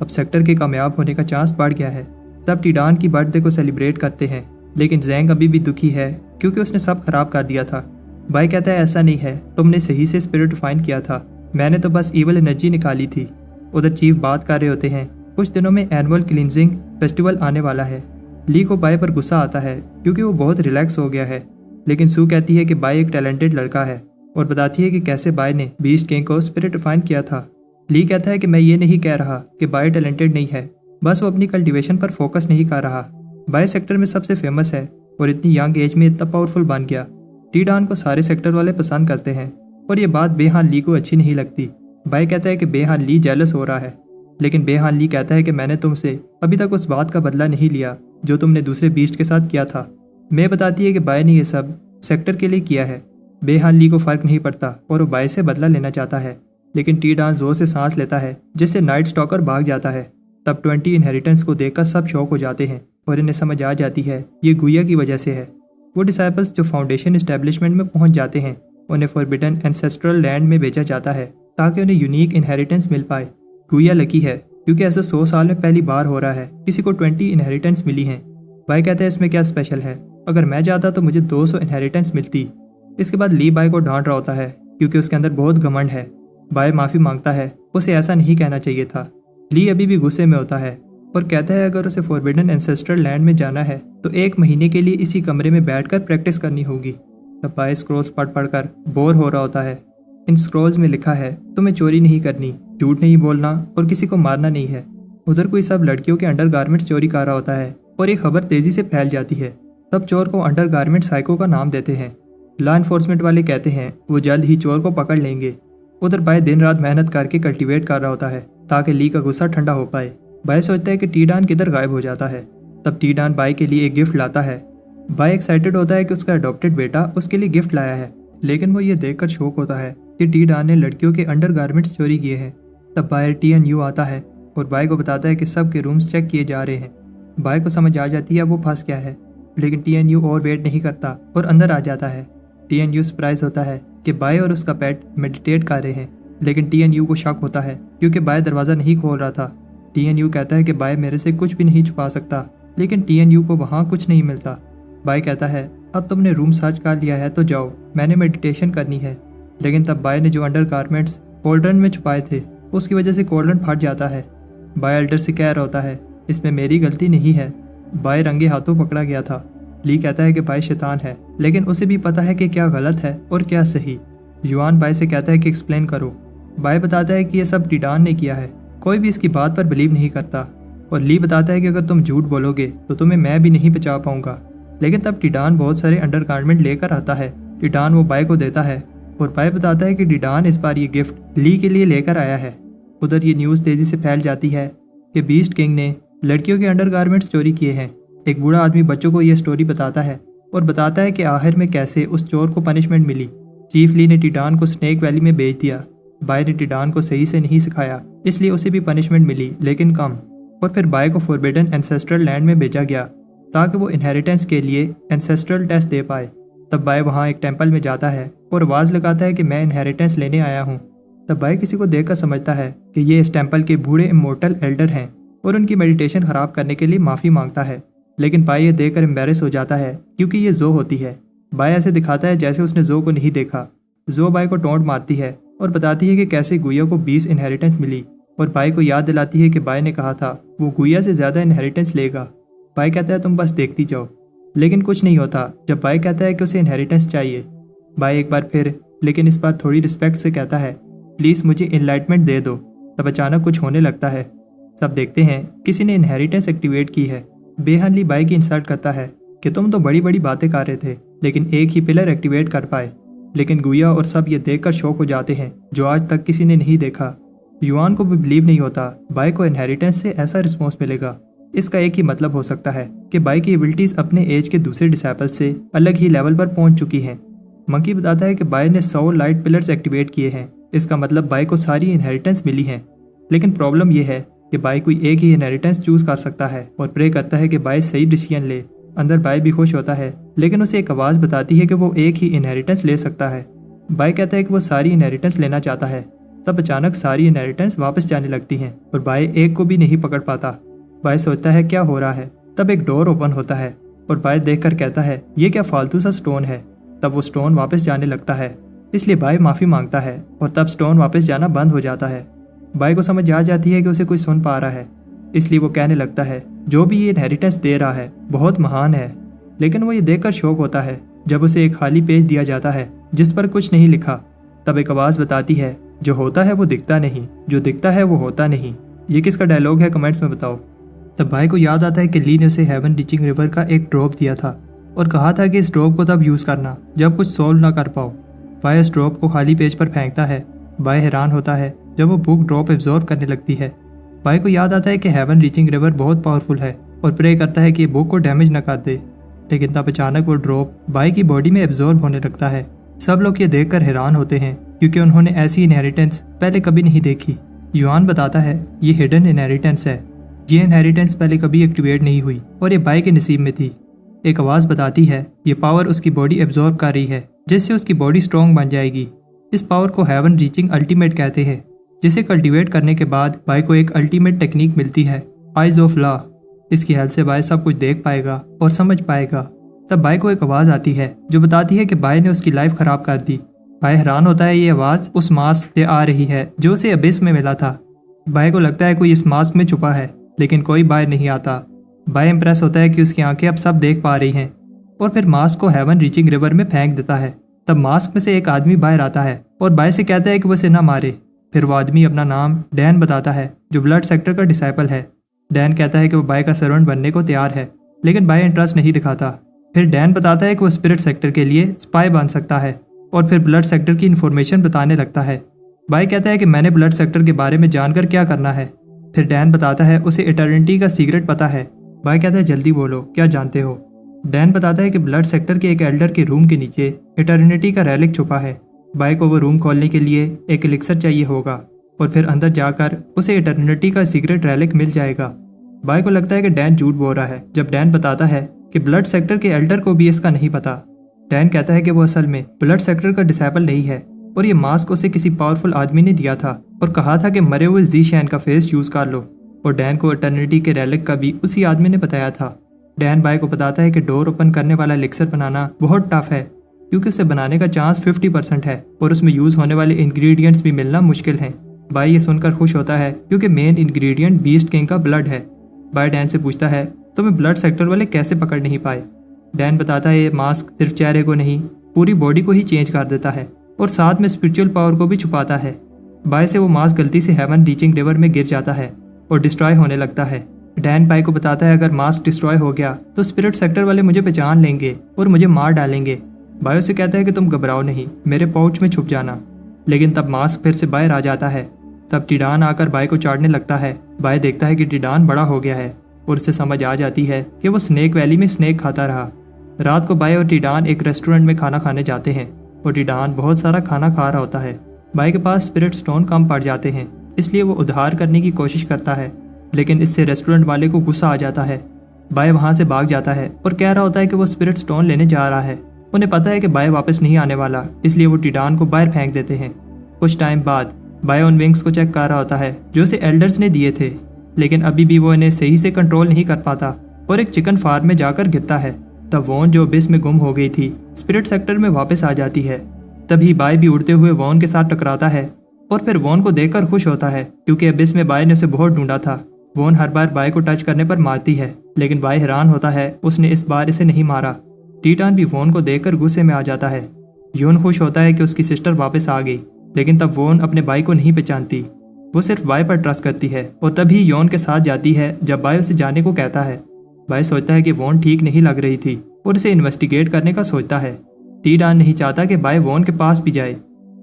Speaker 1: अब सेक्टर के कामयाब होने का चांस बढ़ गया है। सब टी-डान की बर्थडे को सेलिब्रेट करते हैं लेकिन जैंग अभी भी दुखी है क्योंकि उसने सब खराब कर दिया था। बाई कहता है ऐसा नहीं है, तुमने सही से स्पिरिट रिफाइन किया था, मैंने तो बस ईवल एनर्जी निकाली थी। उधर चीफ बात कर रहे होते हैं कुछ दिनों में एनुअल क्लींजिंग फेस्टिवल आने वाला है। ली को बाई पर गुस्सा आता है क्योंकि वो बहुत रिलैक्स हो गया है, लेकिन सू कहती है कि बाई एक टैलेंटेड लड़का है और बताती है कि कैसे बाई ने बीस्ट किंग को स्पिरिट रिफाइन किया था। ली कहता है कि मैं ये नहीं कह रहा कि बाई टैलेंटेड नहीं है, बस वो अपनी कल्टीवेशन पर फोकस नहीं कर रहा। बाई सेक्टर में सबसे फेमस है और इतनी यंग एज में इतना पावरफुल बन गया। टी-डान को सारे सेक्टर वाले पसंद करते हैं और ये बात बेहान ली को अच्छी नहीं लगती। बाई कहता है कि बेहान ली जेलस हो रहा है, लेकिन बेहान ली कहता है कि मैंने तुमसे अभी तक उस बात का बदला नहीं लिया जो तुमने दूसरे बीस्ट के साथ किया था। मैं बताती है कि बाई ने यह सब सेक्टर के लिए किया है। बेहान ली को फर्क नहीं पड़ता और वो बाई से बदला लेना चाहता है, लेकिन टी-डान जोर से सांस लेता है जिससे नाइट स्टॉकर भाग जाता है। तब 20 इनहेरिटेंस को देखकर सब शौक हो जाते हैं और इन्हें समझ आ जाती है ये गुइया की वजह से है। वो डिसाइपल्स जो फाउंडेशन एस्टेब्लिशमेंट में पहुंच जाते हैं उन्हें फॉरबिडन एंसेस्ट्रल लैंड में भेजा जाता है ताकि उन्हें यूनिक इनहेरिटेंस मिल पाए। गुइया लकी है क्योंकि ऐसा 100 साल में पहली बार हो रहा है किसी को 20 इनहेरिटेंस मिली हैं। बाई कहता है इसमें क्या स्पेशल है, अगर मैं जाता तो मुझे 200 इनहेरिटेंस मिलती। इसके बाद ली बाई को डांट रहा होता है क्योंकि उसके अंदर बहुत घमंड है। बाई माफ़ी मांगता है, उसे ऐसा नहीं कहना चाहिए था। ली अभी भी गुस्से में होता है और कहता है अगर उसे फॉरबिडन एंसेस्ट्रल लैंड में जाना है तो 1 महीने के लिए इसी कमरे में बैठकर प्रैक्टिस करनी होगी। तब बाई स्क्रोल्स पढ़कर बोर हो रहा होता है। इन स्क्रोल्स में लिखा है तुम्हें चोरी नहीं करनी, झूठ नहीं बोलना और किसी को मारना नहीं है। उधर कोई सब लड़कियों के अंडरगारमेंट्स चोरी कर रहा होता है और एक खबर तेजी से फैल जाती है। सब चोर को अंडरगारमेंट साइको का नाम देते हैं। लॉ एनफोर्समेंट वाले कहते हैं वो जल्द ही चोर को पकड़ लेंगे। उधर बाई दिन रात मेहनत करके कल्टीवेट कर रहा होता है ताकि ली का गुस्सा ठंडा हो पाए। बाई सोचता है कि टी-डान किधर गायब हो जाता है। तब टी-डान बाई के लिए एक गिफ्ट लाता है। बाई एक्साइटेड होता है कि उसका अडॉप्टेड बेटा उसके लिए गिफ्ट लाया है, लेकिन वो ये देखकर शौक होता है कि टी-डान ने लड़कियों के अंडरगारमेंट्स चोरी किए हैं। तब बाहर टी-एन-यू आता है और बाई को बताता है कि सबके रूम्स चेक किए जा रहे हैं। बाई को समझ आ जाती है वो फंस गया है, लेकिन टी-एन-यू और वेट नहीं करता और अंदर आ जाता है। टी-एन-यू सरप्राइज होता है कि बाई और उसका पेट मेडिटेट कर रहे हैं, लेकिन टी-एन-यू को शक होता है क्योंकि बाई दरवाज़ा नहीं खोल रहा था। टी-एन-यू कहता है कि बाई मेरे से कुछ भी नहीं छुपा सकता, लेकिन टी-एन-यू को वहाँ कुछ नहीं मिलता। बाई कहता है अब तुमने रूम सर्च कर लिया है तो जाओ, मैंने मेडिटेशन करनी है। लेकिन तब बाई ने जो अंडरगारमेंट्स कोल्ड्रन में छुपाए थे उसकी वजह से कोल्ड्रन फट जाता है। बाई एल्डर से कह रहा होता है इसमें मेरी गलती नहीं है, बाय रंगे हाथों पकड़ा गया था। ली कहता है कि बाय शैतान है, लेकिन उसे भी पता है कि क्या गलत है और क्या सही। युआन बाय से कहता है कि एक्सप्लेन करो। बाय बताता है कि यह सब टिडान ने किया है, कोई भी इसकी बात पर बिलीव नहीं करता। और ली बताता है कि अगर तुम झूठ बोलोगे तो तुम्हें मैं भी नहीं बचा पाऊंगा। लेकिन तब टिडान बहुत सारे अंडरगारमेंट लेकर आता है। टिडान वो बाय को देता है और बाय बताता है कि टिडान इस बार ये गिफ्ट ली के लिए लेकर आया है। उधर ये न्यूज़ तेजी से फैल जाती है कि बीस्ट किंग ने लड़कियों के अंडरगारमेंट्स चोरी किए हैं। एक बूढ़ा आदमी बच्चों को यह स्टोरी बताता है और बताता है कि आखिर में कैसे उस चोर को पनिशमेंट मिली। चीफ ली ने टिडान को स्नेक वैली में भेज दिया। बाय ने टिडान को सही से नहीं सिखाया, इसलिए उसे भी पनिशमेंट मिली, लेकिन कम। और फिर बाय को फॉरबिडन एंसेस्ट्रल लैंड में भेजा गया ताकि वो इनहेरिटेंस के लिए एंसेस्ट्रल टेस्ट दे पाए। तब बाय वहाँ एक टेम्पल में जाता है और आवाज़ लगाता है कि मैं इनहेरिटेंस लेने आया हूँ। तब बाय किसी को देखकर समझता है कि ये इस टेम्पल के बूढ़े इमोर्टल एल्डर हैं और उनकी मेडिटेशन खराब करने के लिए माफ़ी मांगता है। लेकिन बाय ये देखकर एम्बेरस हो जाता है क्योंकि ये जो होती है। बाय ऐसे दिखाता है जैसे उसने जो को नहीं देखा। जो बाय को टोंट मारती है और बताती है कि कैसे गुइया को 20 इनहेरिटेंस मिली और बाय को याद दिलाती है कि बाय ने कहा था वो गुइया से ज़्यादा इनहेरिटेंस लेगा। बाय कहता है तुम बस देखती जाओ, लेकिन कुछ नहीं होता जब बाय कहता है कि उसे इनहेरिटेंस चाहिए। बाय एक बार फिर, लेकिन इस बार थोड़ी रिस्पेक्ट से कहता है प्लीज़ मुझे इनलाइटमेंट दे दो। तब अचानक कुछ होने लगता है। सब देखते हैं किसी ने इनहेरिटेंस एक्टिवेट की है। बेहनली बाय की इंसल्ट करता है कि तुम तो बड़ी बड़ी बातें कर रहे थे, लेकिन एक ही पिलर एक्टिवेट कर पाए। लेकिन गुइया और सब ये देखकर शॉक हो जाते हैं जो आज तक किसी ने नहीं देखा। युआन को भी बिलीव नहीं होता बाय को इनहेरिटेंस से ऐसा रिस्पॉन्स मिलेगा। इसका एक ही मतलब हो सकता है कि बाय की एबिलिटीज अपने एज के दूसरे डिसेबल से अलग ही लेवल पर पहुंच चुकी हैं। मंकी बताता है कि बाय ने 100 लाइट पिलर्स एक्टिवेट किए हैं, इसका मतलब बाय को सारी इनहेरिटेंस मिली हैं। लेकिन प्रॉब्लम यह है कि बाय कोई एक ही इनहेरिटेंस चूज कर सकता है और प्रे करता है कि बाय सही डिसीजन ले। अंदर बाय भी खुश होता है, लेकिन उसे एक आवाज़ बताती है कि वो एक ही इनहेरिटेंस ले सकता है। बाय कहता है कि वो सारी इनहेरिटेंस लेना चाहता है। तब अचानक सारी इनहेरिटेंस वापस जाने लगती हैं और बाय एक को भी नहीं पकड़ पाता। बाय सोचता है क्या हो रहा है। तब एक डोर ओपन होता है और बाय देखकर कहता है ये क्या फालतू सा स्टोन है। तब वो स्टोन वापस जाने लगता है, इसलिए बाय माफ़ी मांगता है और तब स्टोन वापस जाना बंद हो जाता है। बाय को समझ आ जाती है कि उसे कोई सुन पा रहा है, इसलिए वो कहने लगता है जो भी ये इनहेरिटेंस दे रहा है बहुत महान है। लेकिन वो ये देखकर शौक होता है जब उसे एक खाली पेज दिया जाता है जिस पर कुछ नहीं लिखा। तब एक आवाज़ बताती है जो होता है वो दिखता नहीं, जो दिखता है वो होता नहीं। ये किसका डायलॉग है कमेंट्स में बताओ। तब बाय को याद आता है कि ली ने उसे हेवन रीचिंग रिवर का एक ड्रॉप दिया था और कहा था कि इस ड्रॉप को तब यूज़ करना जब कुछ सोल्व ना कर पाओ। बाय इस ड्रॉप को खाली पेज पर फेंकता है। बाय हैरान होता है जब वो बुक ड्रॉप एब्जॉर्ब करने लगती है। बाय को याद आता है कि हेवन रीचिंग रिवर बहुत पावरफुल है और प्रे करता है कि बुक को डैमेज न कर दे। लेकिन तब अचानक वो ड्रॉप बाय की बॉडी में एब्जॉर्ब होने लगता है। सब लोग ये देखकर हैरान होते हैं क्योंकि उन्होंने ऐसी इनहेरिटेंस पहले कभी नहीं देखी। युआन बताता है ये हिडन इनहेरिटेंस है, ये इनहेरिटेंस पहले कभी एक्टिवेट नहीं हुई और ये बाय के नसीब में थी। एक आवाज़ बताती है ये पावर उसकी बॉडी एब्जॉर्ब कर रही है जिससे उसकी बॉडी स्ट्रॉन्ग बन जाएगी। इस पावर को हेवन रीचिंग अल्टीमेट कहते हैं, जिसे कल्टीवेट करने के बाद बाय को एक अल्टीमेट टेक्निक मिलती है, आइज ऑफ लॉ। इसकी हेल्प से बाय सब कुछ देख पाएगा और समझ पाएगा। तब बाय को एक आवाज़ आती है जो बताती है कि बाय ने उसकी लाइफ खराब कर दी। बाय हैरान होता है ये आवाज़ उस मास्क से आ रही है जो उसे अबिस में मिला था। बाय को लगता है कोई इस मास्क में छुपा है, लेकिन कोई बाहर नहीं आता। बाय इंप्रेस होता है कि उसकी आंखें अब सब देख पा रही हैं और फिर मास्क को हेवन रीचिंग रिवर में फेंक देता है। तब मास्क में से एक आदमी बाहर आता है और बाय से कहता है कि वो उसे ना मारे। फिर वो आदमी अपना नाम डैन बताता है जो ब्लड सेक्टर का डिसाइपल है। डैन कहता है कि वो बाय का सर्वेंट बनने को तैयार है, लेकिन बाय इंटरेस्ट नहीं दिखाता। फिर डैन बताता है कि वो स्पिरिट सेक्टर के लिए स्पाई बन सकता है और फिर ब्लड सेक्टर की इन्फॉर्मेशन बताने लगता है। बाय कहता है कि मैंने ब्लड सेक्टर के बारे में जानकर क्या करना है। फिर डैन बताता है उसे इटर्निटी का सीक्रेट पता है। बाय कहता है जल्दी बोलो क्या जानते हो। डैन बताता है कि ब्लड सेक्टर के एक एल्डर के रूम के नीचे इटर्निटी का रेलिक छुपा है। बाय को वो रूम खोलने के लिए एक एलिक्सर चाहिए होगा और फिर अंदर जाकर उसे इटर्निटी का सीक्रेट रेलिक मिल जाएगा। बाय को लगता है कि डैन झूठ बोल रहा है जब डैन बताता है कि ब्लड सेक्टर के एल्डर को भी इसका नहीं पता। डैन कहता है कि वो असल में ब्लड सेक्टर का डिसेबल नहीं है और ये मास्क उसे किसी पावरफुल आदमी ने दिया था और कहा था कि मरे हुए जी शैन का फेस यूज कर लो। और डैन को इटर्निटी के रेलिक का भी उसी आदमी ने बताया था। डैन बाय को बताता है कि डोर ओपन करने वाला एलिक्सर बनाना बहुत टफ है क्योंकि उसे बनाने का चांस 50% है और उसमें यूज होने वाले इंग्रेडिएंट्स भी मिलना मुश्किल हैं। बाय ये सुनकर खुश होता है क्योंकि मेन इंग्रेडिएंट बीस्ट किंग का ब्लड है। बाय डैन से पूछता है तुम्हें ब्लड सेक्टर वाले कैसे पकड़ नहीं पाए। डैन बताता है ये मास्क सिर्फ चेहरे को नहीं पूरी बॉडी को ही चेंज कर देता है और साथ में स्पिरिचुअल पावर को भी छुपाता है। बाय से वो मास्क गलती से हेवन रीचिंग रिवर में गिर जाता है और डिस्ट्रॉय होने लगता है। डैन बाय को बताता है अगर मास्क डिस्ट्रॉय हो गया तो स्पिरिट सेक्टर वाले मुझे पहचान लेंगे और मुझे मार डालेंगे। बायो से कहता है कि तुम घबराओ नहीं, मेरे पाउच में छुप जाना। लेकिन तब मास्क फिर से बाहर आ जाता है। तब टिडान आकर बाय को चाटने लगता है। बाय देखता है कि टिडान बड़ा हो गया है और उसे समझ आ जाती है कि वो स्नेक वैली में स्नेक खाता रहा। रात को बाय और टिडान एक रेस्टोरेंट में खाना खाने जाते हैं और टिडान बहुत सारा खाना खा रहा होता है। बाय के पास स्पिरिट स्टोन कम पड़ जाते हैं, इसलिए वो उधार करने की कोशिश करता है, लेकिन इससे रेस्टोरेंट वाले को गुस्सा आ जाता है। बाय वहाँ से भाग जाता है और कह रहा होता है कि वो स्पिरिट स्टोन लेने जा रहा है। उन्हें पता है कि बाय वापस नहीं आने वाला, इसलिए वो टिडान को बाहर फेंक देते हैं। कुछ टाइम बाद बाय उन विंग्स को चेक कर रहा होता है जो उसे एल्डर्स ने दिए थे, लेकिन अभी भी वो इन्हें सही से कंट्रोल नहीं कर पाता और एक चिकन फार्म में जाकर गिरता है। तब वॉन जो अबिस में गुम हो गई थी स्पिरिट सेक्टर में वापस आ जाती है। तभी बाय भी उड़ते हुए वॉन के साथ टकराता है और फिर वॉन को देखकर खुश होता है क्योंकि अबिस में बाय ने उसे बहुत ढूंढा था। वॉन हर बार बाय को टच करने पर मारती है, लेकिन बाय हैरान होता है उसने इस बार इसे नहीं मारा। टिडान भी वॉन को देखकर गुस्से में आ जाता है। योन खुश होता है कि उसकी सिस्टर वापस आ गई, लेकिन तब वॉन अपने बाय को नहीं पहचानती। वो सिर्फ बाय पर ट्रस्ट करती है और तभी योन के साथ जाती है जब बाय उसे जाने को कहता है। बाय सोचता है कि वॉन ठीक नहीं लग रही थी और उसे इन्वेस्टिगेट करने का सोचता है। टिडान नहीं चाहता कि बाय वॉन के पास भी जाए,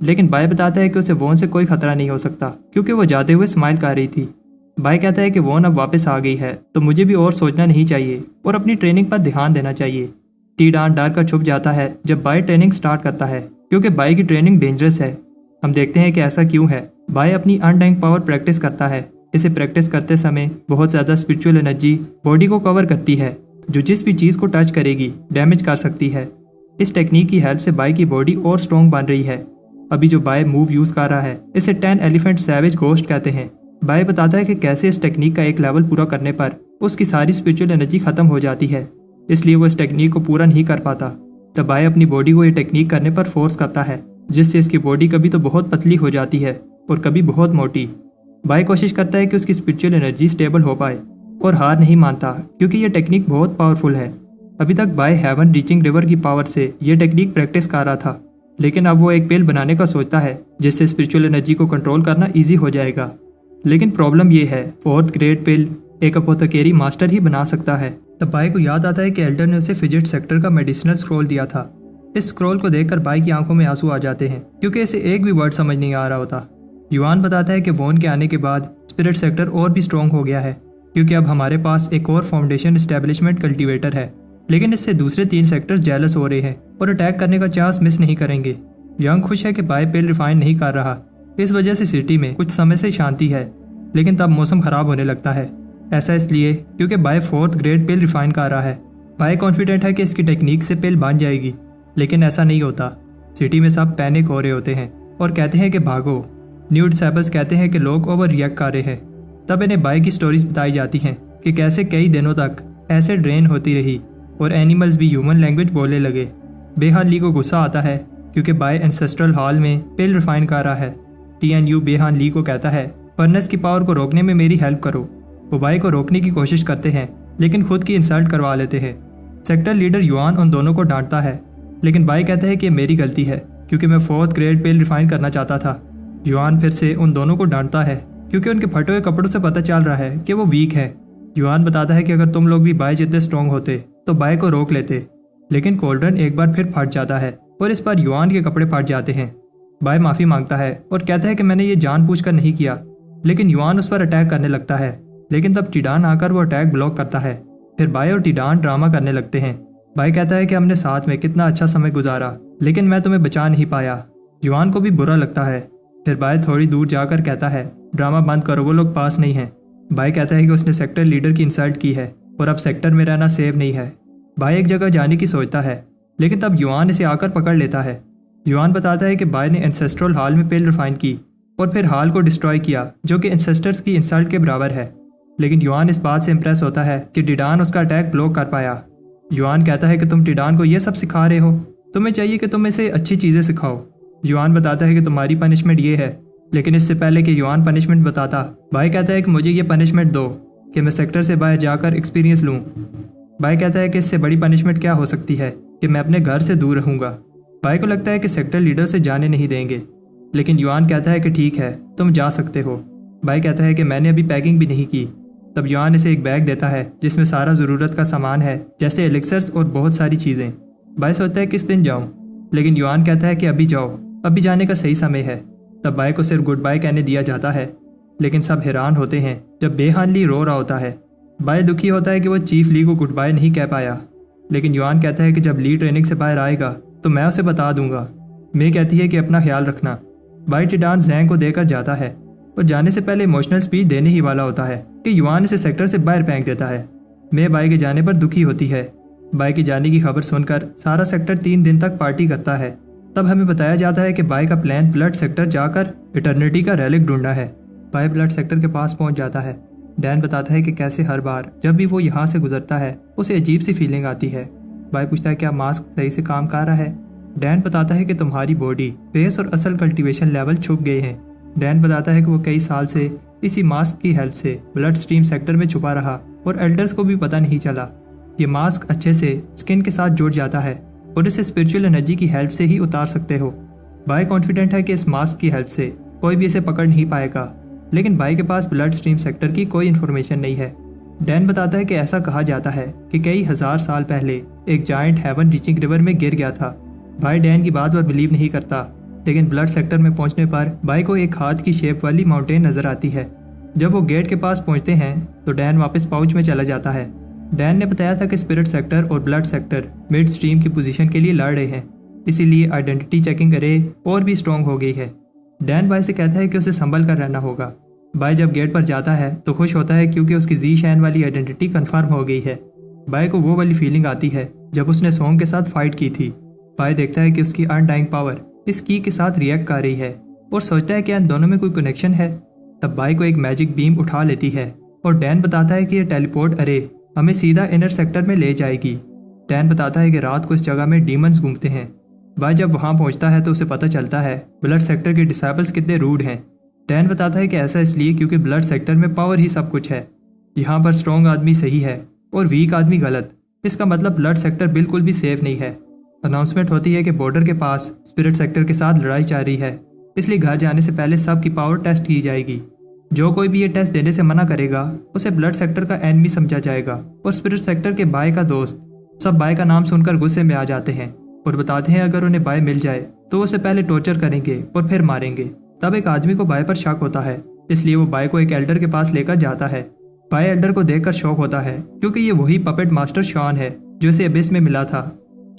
Speaker 1: लेकिन बाय बताता है कि उसे वॉन से कोई खतरा नहीं हो सकता क्योंकि वो जाते हुए स्माइल कर रही थी। बाय कहता है कि वॉन अब वापस आ गई है तो मुझे भी और सोचना नहीं चाहिए और अपनी ट्रेनिंग पर ध्यान देना चाहिए। टिडान डर कर छुप जाता है जब बाय ट्रेनिंग स्टार्ट करता है क्योंकि बाय की ट्रेनिंग डेंजरस है। हम देखते हैं कि ऐसा क्यों है। बाय अपनी अनडैंक पावर प्रैक्टिस करता है। इसे प्रैक्टिस करते समय बहुत ज़्यादा स्पिरिचुअल एनर्जी बॉडी को कवर करती है जो जिस भी चीज़ को टच करेगी डैमेज कर सकती है। इस टेक्निक की हेल्प से बाय की बॉडी और स्ट्रॉन्ग बन रही है। अभी जो बाय मूव यूज़ कर रहा है इसे 10 एलिफेंट सैवेज घोस्ट कहते हैं। बाय बताता है कि कैसे इस टेक्निक का एक लेवल पूरा करने पर उसकी सारी स्पिरिचुअल एनर्जी खत्म हो जाती है, इसलिए वो इस टेक्निक को पूरा नहीं कर पाता। तब बाय अपनी बॉडी को ये टेक्निक करने पर फोर्स करता है, जिससे इसकी बॉडी कभी तो बहुत पतली हो जाती है और कभी बहुत मोटी। बाय कोशिश करता है कि उसकी स्पिरिचुअल एनर्जी स्टेबल हो पाए और हार नहीं मानता क्योंकि ये टेक्निक बहुत पावरफुल है। अभी तक बाय हेवन रीचिंग रिवर की पावर से ये टेक्निक प्रैक्टिस कर रहा था, लेकिन अब वो एक पिल बनाने का सोचता है जिससे स्पिरिचुअल एनर्जी को कंट्रोल करना ईजी हो जाएगा। लेकिन प्रॉब्लम ये है 4th ग्रेड पिल एक अपोथेकेरी मास्टर ही बना सकता है। तब बाय को याद आता है कि एल्डर ने उसे फिजिट सेक्टर का मेडिसिनल स्क्रॉल दिया था। इस स्क्रॉल को देखकर बाय की आंखों में आंसू आ जाते हैं क्योंकि इसे एक भी वर्ड समझ नहीं आ रहा होता। युआन बताता है कि वॉन के आने के बाद स्पिरिट सेक्टर और भी स्ट्रॉन्ग हो गया है क्योंकि अब हमारे पास एक और फाउंडेशन एस्टेब्लिशमेंट कल्टीवेटर है, लेकिन इससे दूसरे 3 सेक्टर्स जेलस हो रहे हैं और अटैक करने का चांस मिस नहीं करेंगे। यंग खुश है कि बाय पिल रिफाइन नहीं कर रहा, इस वजह से सिटी में कुछ समय से शांति है, लेकिन तब मौसम खराब होने लगता है। ऐसा इसलिए क्योंकि बाय 4th ग्रेड पिल रिफाइन कर रहा है। बाय कॉन्फिडेंट है कि इसकी टेक्निक से पिल बन जाएगी, लेकिन ऐसा नहीं होता। सिटी में सब पैनिक हो रहे होते हैं और कहते हैं कि भागो। न्यू डिसेबल्स कहते हैं कि लोग ओवर रिएक्ट कर रहे हैं। तब इन्हें बाय की स्टोरीज बताई जाती हैं कि कैसे कई दिनों तक ऐसे ड्रेन होती रही और एनिमल्स भी ह्यूमन लैंग्वेज बोलने लगे। बेहान ली को गुस्सा आता है क्योंकि बाय एंसेस्ट्रल हॉल में पिल रिफाइन कर रहा है। TNU बेहान ली को कहता है फर्नेस की पावर को रोकने में मेरी हेल्प करो। वो बाय को रोकने की कोशिश करते हैं, लेकिन खुद की इंसल्ट करवा लेते हैं। सेक्टर लीडर युआन उन दोनों को डांटता है, लेकिन बाय कहता है कि ये मेरी गलती है क्योंकि मैं 4th ग्रेड पिल रिफाइन करना चाहता था। युआन फिर से उन दोनों को डांटता है क्योंकि उनके फटे हुए कपड़ों से पता चल रहा है कि वो वीक है। युआन बताता है कि अगर तुम लोग भी बाय जितने स्ट्रॉन्ग होते तो बाय को रोक लेते, लेकिन कोल्ड्रन एक बार फिर फट जाता है और इस बार युआन के कपड़े फट जाते हैं। बाय माफ़ी मांगता है और कहता है कि मैंने ये जानबूझकर नहीं किया, लेकिन युआन उस पर अटैक करने लगता है, लेकिन तब टिडान आकर वो अटैक ब्लॉक करता है। फिर बाय और टिडान ड्रामा करने लगते हैं। बाय कहता है कि हमने साथ में कितना अच्छा समय गुजारा, लेकिन मैं तुम्हें बचा नहीं पाया। युआन को भी बुरा लगता है। फिर बाय थोड़ी दूर जाकर कहता है ड्रामा बंद करो, वो लोग पास नहीं हैं। बाय कहता है कि उसने सेक्टर लीडर की इंसल्ट की है और अब सेक्टर में रहना सेफ नहीं है। बाय एक जगह जाने की सोचता है, लेकिन तब युआन इसे आकर पकड़ लेता है। युआन बताता है कि बाय ने एंसेस्ट्रल हॉल में पिल रिफाइन की और फिर हॉल को डिस्ट्रॉय किया, जो कि एंसेस्टर्स की इंसल्ट के बराबर है। लेकिन युआन इस बात से इंप्रेस होता है कि टिडान उसका अटैक ब्लॉक कर पाया। युआन कहता है कि तुम टिडान को यह सब सिखा रहे हो, तुम्हें चाहिए कि तुम इसे अच्छी चीज़ें सिखाओ। युआन बताता है कि तुम्हारी पनिशमेंट ये है, लेकिन इससे पहले कि युआन पनिशमेंट बताता, बाय कहता है कि मुझे ये पनिशमेंट दो। कि मैं सेक्टर से बाहर जाकर एक्सपीरियंस लूँ। बाय कहता है कि इससे बड़ी पनिशमेंट क्या हो सकती है कि मैं अपने घर से दूर रहूँगा। बाय को लगता है कि सेक्टर लीडर से जाने नहीं देंगे, लेकिन युआन कहता है कि ठीक है, तुम जा सकते हो। बाय कहता है कि मैंने अभी पैकिंग भी नहीं की। तब युआन इसे एक बैग देता है जिसमें सारा ज़रूरत का सामान है, जैसे एलिक्सर्स और बहुत सारी चीज़ें। बाय सोचता है किस दिन जाऊँ, लेकिन युआन कहता है कि अभी जाओ, अभी जाने का सही समय है। तब बाय को सिर्फ गुड बाय कहने दिया जाता है, लेकिन सब हैरान होते हैं जब बेहान ली रो रहा होता है। बाय दुखी होता है कि वो चीफ ली को गुड बाय नहीं कह पाया, लेकिन युआन कहता है कि जब ली ट्रेनिंग से बाहर आएगा तो मैं उसे बता दूंगा। मे कहती है कि अपना ख्याल रखना। बाय टिडान जैंग को देकर जाता है और जाने से पहले इमोशनल स्पीच देने ही वाला होता है कि युआन इसे सेक्टर से बाहर फेंक देता है। मे बाय के जाने पर दुखी होती है। बाय के जाने की खबर सुनकर सारा सेक्टर 3 दिन तक पार्टी करता है। तब हमें बताया जाता है कि बाय का प्लान ब्लड सेक्टर जाकर इटर्निटी का रेलिक ढूंढना है। बाय ब्लड सेक्टर के पास पहुंच जाता है। डैन बताता है कि कैसे हर बार जब भी वो यहाँ से गुजरता है उसे अजीब सी फीलिंग आती है। बाय पूछता है क्या मास्क सही से काम कर रहा है। डैन बताता है कि तुम्हारी बॉडी, फेस और असल कल्टीवेशन लेवल छुप गए हैं। डैन बताता है कि वो कई साल से इसी मास्क की हेल्प से ब्लड स्ट्रीम सेक्टर में छुपा रहा और एल्डर्स को भी पता नहीं चला। ये मास्क अच्छे से स्किन के साथ जुड़ जाता है और इसे स्पिरिचुअल एनर्जी की हेल्प से ही उतार सकते हो। बाय कॉन्फिडेंट है कि इस मास्क की हेल्प से कोई भी इसे पकड़ नहीं पाएगा, लेकिन बाय के पास ब्लड स्ट्रीम सेक्टर की कोई इन्फॉर्मेशन नहीं है। डैन बताता है कि ऐसा कहा जाता है कि कई हजार साल पहले एक जायंट हेवन रीचिंग रिवर में गिर गया था। बाय डैन की बात पर बिलीव नहीं करता, लेकिन ब्लड सेक्टर में पहुंचने पर बाय को एक हाथ की शेप वाली माउंटेन नजर आती है। जब वो गेट के पास पहुंचते हैं तो डैन वापस पाउच में चला जाता है। डैन ने बताया था कि स्पिरिट सेक्टर और ब्लड सेक्टर मिड स्ट्रीम की पोजीशन के लिए लड़ रहे हैं, इसीलिए आइडेंटिटी चेकिंग अरे और भी स्ट्रॉन्ग हो गई है। डैन बाय से कहता है कि उसे संभल कर रहना होगा। बाय जब गेट पर जाता है तो खुश होता है क्योंकि उसकी जी शैन वाली आइडेंटिटी कंफर्म हो गई है। बाय को वो वाली फीलिंग आती है जब उसने सोंग के साथ फाइट की थी। बाय देखता है कि उसकी अनडाइंग पावर इस की के साथ रिएक्ट कर रही है और सोचता है कि इन दोनों में कोई कनेक्शन है। तब बाय को एक मैजिक बीम उठा लेती है और डैन बताता है कि यह टेलीपोर्ट अरे हमें सीधा इनर सेक्टर में ले जाएगी। डैन बताता है कि रात को इस जगह में डीमंस घूमते हैं। बाय जब वहां पहुंचता है तो उसे पता चलता है ब्लड सेक्टर के डिसाइबल्स कितने रूड हैं। डैन बताता है कि ऐसा इसलिए क्योंकि ब्लड सेक्टर में पावर ही सब कुछ है। यहाँ पर स्ट्रॉन्ग आदमी सही है और वीक आदमी गलत। इसका मतलब ब्लड सेक्टर बिल्कुल भी सेफ नहीं है। अनाउंसमेंट होती है कि बॉर्डर के पास स्पिरिट सेक्टर के साथ लड़ाई चल रही है, इसलिए घर जाने से पहले सबकी पावर टेस्ट की जाएगी। जो कोई भी ये टेस्ट देने से मना करेगा उसे ब्लड सेक्टर का एनिमी समझा जाएगा और स्पिरिट सेक्टर के बाय का दोस्त सब बाय का नाम सुनकर गुस्से में आ जाते हैं और बताते हैं अगर उन्हें बाय मिल जाए तो उसे पहले टॉर्चर करेंगे और फिर मारेंगे। तब एक आदमी को बाय पर शक होता है, इसलिए वो बाय को एक एल्डर के पास लेकर जाता है। बाय एल्डर को देखकर शॉक होता है क्योंकि ये वही पपेट मास्टर शॉन है जो इसे अबिस में मिला था।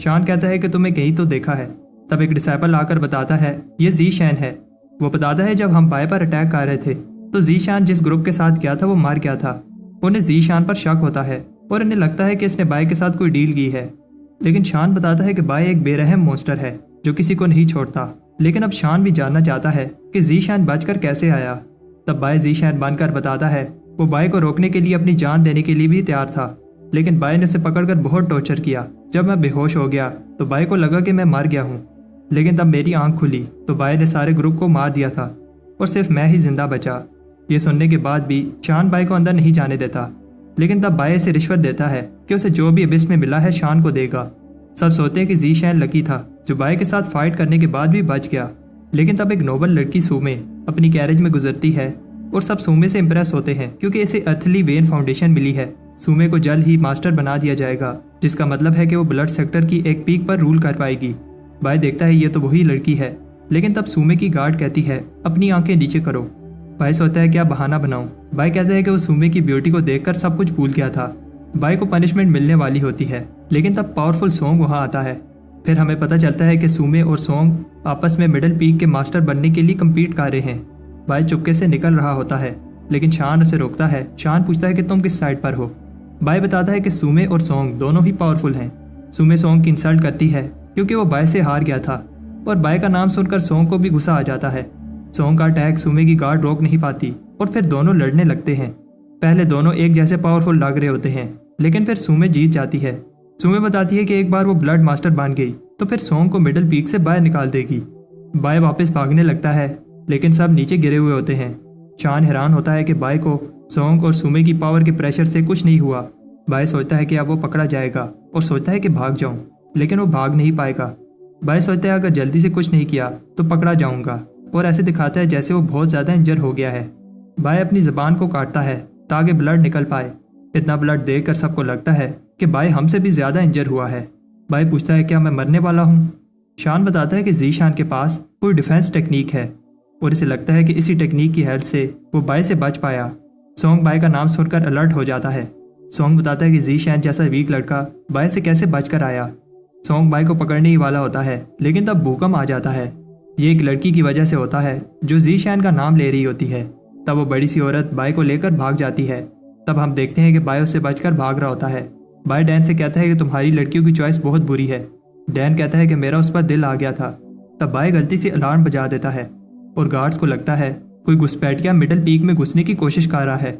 Speaker 1: शॉन कहता है कि तुम्हें कहीं तो देखा है। तब एक डिसाइपल आकर बताता है ये जी शैन है। वो बताता है जब हम बाय पर अटैक कर रहे थे तो जी शान जिस ग्रुप के साथ गया था वो मार गया था। उन्हें जी शान पर शक होता है और उन्हें लगता है कि इसने बाय के साथ कोई डील की है, लेकिन शान बताता है कि बाय एक बेरहम मॉन्स्टर है जो किसी को नहीं छोड़ता। लेकिन अब शान भी जानना चाहता है कि जी शान बचकर कैसे आया। तब बाय जी शान बनकर बताता है वो बाय को रोकने के लिए अपनी जान देने के लिए भी तैयार था, लेकिन बाय ने उसे पकड़कर बहुत टॉर्चर किया। जब मैं बेहोश हो गया तो बाय को लगा कि मैं मर गया हूँ, लेकिन तब मेरी आंख खुली तो बाय ने सारे ग्रुप को मार दिया था और सिर्फ मैं ही जिंदा बचा। ये सुनने के बाद भी शान बाय को अंदर नहीं जाने देता, लेकिन तब बाय से रिश्वत देता है कि उसे जो भी अबिस में मिला है शान को देगा। सब सोचते हैं कि जी शैन लकी था जो बाय के साथ फाइट करने के बाद भी बच गया। लेकिन तब एक नोबल लड़की सूमे अपनी गैरेज में गुजरती है और सब सूमे से इम्प्रेस होते हैं क्योंकि इसे अर्थली वेन फाउंडेशन मिली है। सूमे को जल्द ही मास्टर बना दिया जाएगा, जिसका मतलब है कि वो ब्लड सेक्टर की एक पीक पर रूल कर पाएगी। बाय देखता है ये तो वही लड़की है, लेकिन तब सूमे की गार्ड कहती है अपनी आंखें नीचे करो। बाय सोचता है क्या बहाना बनाऊं। बाय कहता है कि वो सूमे की ब्यूटी को देखकर सब कुछ भूल गया था। बाय को पनिशमेंट मिलने वाली होती है, लेकिन तब पावरफुल सोंग वहां आता है। फिर हमें पता चलता है कि सूमे और सोंग आपस में मिडिल पीक के मास्टर बनने के लिए कम्पीट कर रहे हैं। बाय चुपके से निकल रहा होता है, लेकिन शान उसे रोकता है। शान पूछता है कि तुम किस साइड पर हो। बाय बताता है कि सूमे और सोंग दोनों ही पावरफुल हैं। सूमे सोंग की इंसल्ट करती है क्योंकि वो बाय से हार गया था और बाय का नाम सुनकर सोंग को भी गुस्सा आ जाता है। सोंग का अटैक सूमे की गार्ड रोक नहीं पाती और फिर दोनों लड़ने लगते हैं। पहले दोनों एक जैसे पावरफुल लग रहे होते हैं, लेकिन फिर सूमे जीत जाती है। सूमे बताती है कि एक बार वो ब्लड मास्टर बन गई तो फिर सोंग को मिडिल पीक से बाहर निकाल देगी। बाय वापस भागने लगता है, लेकिन सब नीचे गिरे हुए होते हैं। शान हैरान होता है कि बाय को सोंग और सुमे की पावर के प्रेशर से कुछ नहीं हुआ। बाय सोचता है कि अब वो पकड़ा जाएगा और सोचता है कि भाग जाऊं, लेकिन वो भाग नहीं पाएगा। बाय सोचता है अगर जल्दी से कुछ नहीं किया तो पकड़ा जाऊंगा, और ऐसे दिखाता है जैसे वो बहुत ज़्यादा इंजर हो गया है। बाय अपनी ज़बान को काटता है ताकि ब्लड निकल पाए। इतना ब्लड देखकर सबको लगता है कि बाय हमसे भी ज़्यादा इंजर हुआ है। बाय पूछता है क्या मैं मरने वाला हूँ। शान बताता है कि ज़ीशान के पास कोई डिफेंस टेक्निक है और इसे लगता है कि इसी टेक्निक की हेल्प से वो बाय से बच पाया। सोंग बाय का नाम सुनकर अलर्ट हो जाता है। सोंग बताता है कि ज़ीशान जैसा वीक लड़का बाय से कैसे बचकर आया। सोंग बाय को पकड़ने ही वाला होता है, लेकिन तब भूकंप आ जाता है। ये एक लड़की की वजह से होता है जो ज़ीशान का नाम ले रही होती है। तब वो बड़ी सी औरत बाय को लेकर भाग जाती है। तब हम देखते हैं कि बाय उससे बचकर भाग रहा होता है। बाय डैन से कहता है कि तुम्हारी लड़कियों की चॉइस बहुत बुरी है। डैन कहता है कि मेरा उस पर दिल आ गया था। तब बाय गलती से अलार्म बजा देता है और गार्ड्स को लगता है कोई घुसपैठिया मिडल पीक में घुसने की कोशिश कर रहा है।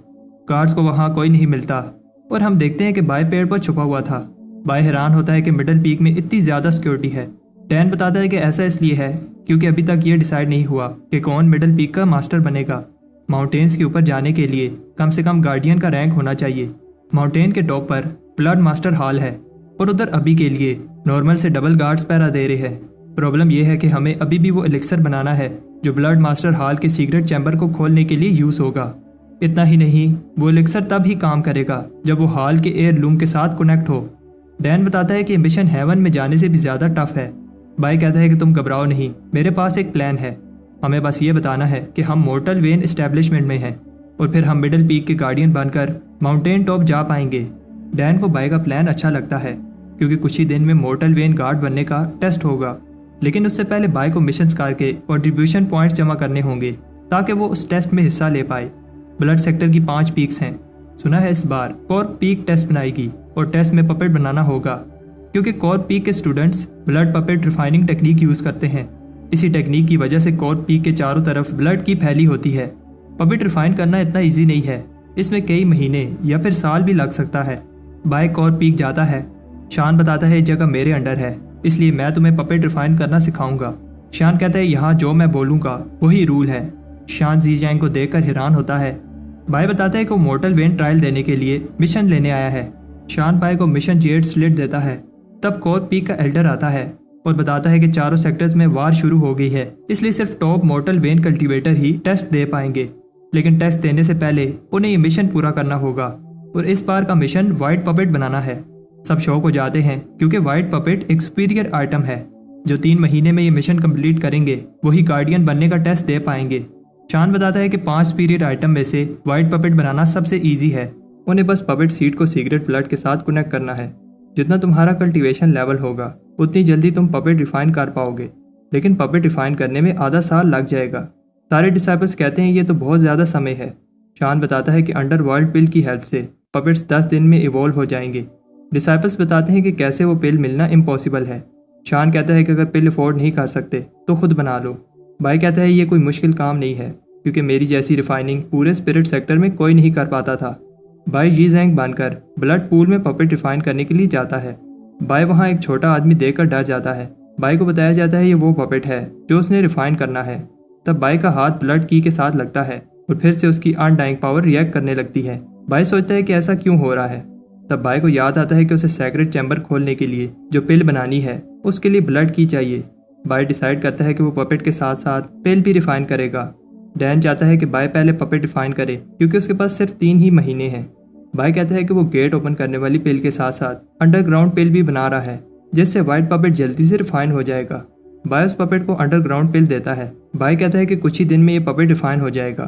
Speaker 1: गार्ड्स को वहाँ कोई नहीं मिलता और हम देखते हैं कि बाय पेड़ पर छुपा हुआ था। बाय हैरान होता है कि मिडल पीक में इतनी ज़्यादा सिक्योरिटी है। डैन बताता है कि ऐसा इसलिए है क्योंकि अभी तक ये डिसाइड नहीं हुआ कि कौन मिडल पीक का मास्टर बनेगा। माउंटेन्स के ऊपर जाने के लिए कम से कम गार्डियन का रैंक होना चाहिए। माउंटेन के टॉप पर ब्लड मास्टर हॉल है और उधर अभी के लिए नॉर्मल से डबल गार्ड्स पहरा दे रहे हैं। प्रॉब्लम यह है कि हमें अभी भी वो एलिक्सर बनाना है जो ब्लड मास्टर हॉल के सीक्रेट चैम्बर को खोलने के लिए यूज़ होगा। इतना ही नहीं, वो एलिक्सर तब ही काम करेगा जब वो हॉल के एयर लूम के साथ कनेक्ट हो। डैन बताता है कि मिशन हेवन में जाने से भी ज़्यादा टफ है। बाय कहता है कि तुम घबराओ नहीं, मेरे पास एक प्लान है। हमें बस ये बताना है कि हम मोर्टल वेन एस्टेब्लिशमेंट में हैं और फिर हम मिडल पीक के गार्डियन बनकर माउंटेन टॉप जा पाएंगे। डैन को बाय का प्लान अच्छा लगता है क्योंकि कुछ ही दिन में मोर्टल वेन गार्ड बनने का टेस्ट होगा, लेकिन उससे पहले बाय को मिशंस करके कंट्रीब्यूशन पॉइंट्स जमा करने होंगे ताकि वो उस टेस्ट में हिस्सा ले पाए। ब्लड सेक्टर की 5 पीक्स हैं। सुना है इस बार कोर पीक टेस्ट बनाएगी और टेस्ट में पपेट बनाना होगा क्योंकि कोर पीक के students blood puppet refining technique use करते हैं। इसी टेक्निक की वजह से कोर पीक के चारों तरफ ब्लड की फैली होती है। पपेट रिफाइन करना इतना ईजी नहीं है, इसमें कई महीने या फिर साल भी लग सकता है। बाय कोर पीक जाता है। शान बताता है ये जगह मेरे अंडर है, इसलिए मैं तुम्हें पपेट रिफाइन करना सिखाऊंगा। शान कहता है यहाँ जो मैं बोलूँगा वही रूल है। शान ज़ीजैंग को देखकर हैरान होता है। बाय बताता है कि वो मोर्टल वेन ट्रायल देने के लिए मिशन लेने आया है। शान बाय को मिशन जेड स्लिट देता है। तब कोर पीक का एल्डर आता है और बताता है कि चारों सेक्टर्स में वार शुरू हो गई है, इसलिए सिर्फ टॉप मोर्टल वेन कल्टीवेटर ही टेस्ट दे पाएंगे। लेकिन टेस्ट देने से पहले उन्हें ये मिशन पूरा करना होगा और इस बार का मिशन वाइट पपेट बनाना है। सब शौक हो जाते हैं क्योंकि वाइट पपेट एक सुपीरियर आइटम है। जो 3 महीने में ये मिशन कंप्लीट करेंगे वही गार्डियन बनने का टेस्ट दे पाएंगे। शान बताता है कि 5 सुपीरियर आइटम में से वाइट पपेट बनाना सबसे ईजी है। उन्हें बस पपेट सीड को सीक्रेट ब्लड के साथ कनेक्ट करना है। जितना तुम्हारा कल्टीवेशन लेवल होगा उतनी जल्दी तुम पपेट रिफाइन कर पाओगे, लेकिन पपेट रिफाइन करने में आधा साल लग जाएगा। सारे डिसाइपल्स कहते हैं ये तो बहुत ज़्यादा समय है। शान बताता है कि अंडरवर्ल्ड पिल की हेल्प से पपेट्स 10 दिन में इवॉल्व हो जाएंगे। डिसाइपल्स बताते हैं कि कैसे वो पिल मिलना इम्पॉसिबल है। शान कहता है कि अगर पिल अफोर्ड नहीं कर सकते तो खुद बना लो। बाय कहता है ये कोई मुश्किल काम नहीं है क्योंकि मेरी जैसी रिफाइनिंग पूरे स्पिरिट सेक्टर में कोई नहीं कर पाता था। बाय ज़ीजैंग बनकर ब्लड पूल में पपेट रिफाइन करने के लिए जाता है। बाय वहाँ एक छोटा आदमी देखकर डर जाता है। बाय को बताया जाता है ये वो पपेट है जो उसने रिफाइन करना है। तब बाय का हाथ ब्लड की के साथ लगता है और फिर से उसकी अनडाइंग पावर रिएक्ट करने लगती है। बाय सोचता है कि ऐसा क्यों हो रहा है। तब बाय को याद आता है कि उसे सेक्रेट चैम्बर खोलने के लिए जो पिल बनानी है उसके लिए ब्लड की चाहिए। बाय डिसाइड करता है कि वो पपेट के साथ साथ पिल भी रिफाइन करेगा। डैन चाहता है कि बाय पहले पपेट रिफाइन करे क्योंकि उसके पास सिर्फ 3 ही महीने हैं। बाय कहता है कि वो गेट ओपन करने वाली पिल के साथ साथ अंडरग्राउंड पिल भी बना रहा है जिससे वाइट पपेट जल्दी से रिफाइन हो जाएगा। बाय उस पपेट को अंडरग्राउंड पिल देता है। बाय कहता है कि कुछ ही दिन में ये पपेट रिफाइन हो जाएगा।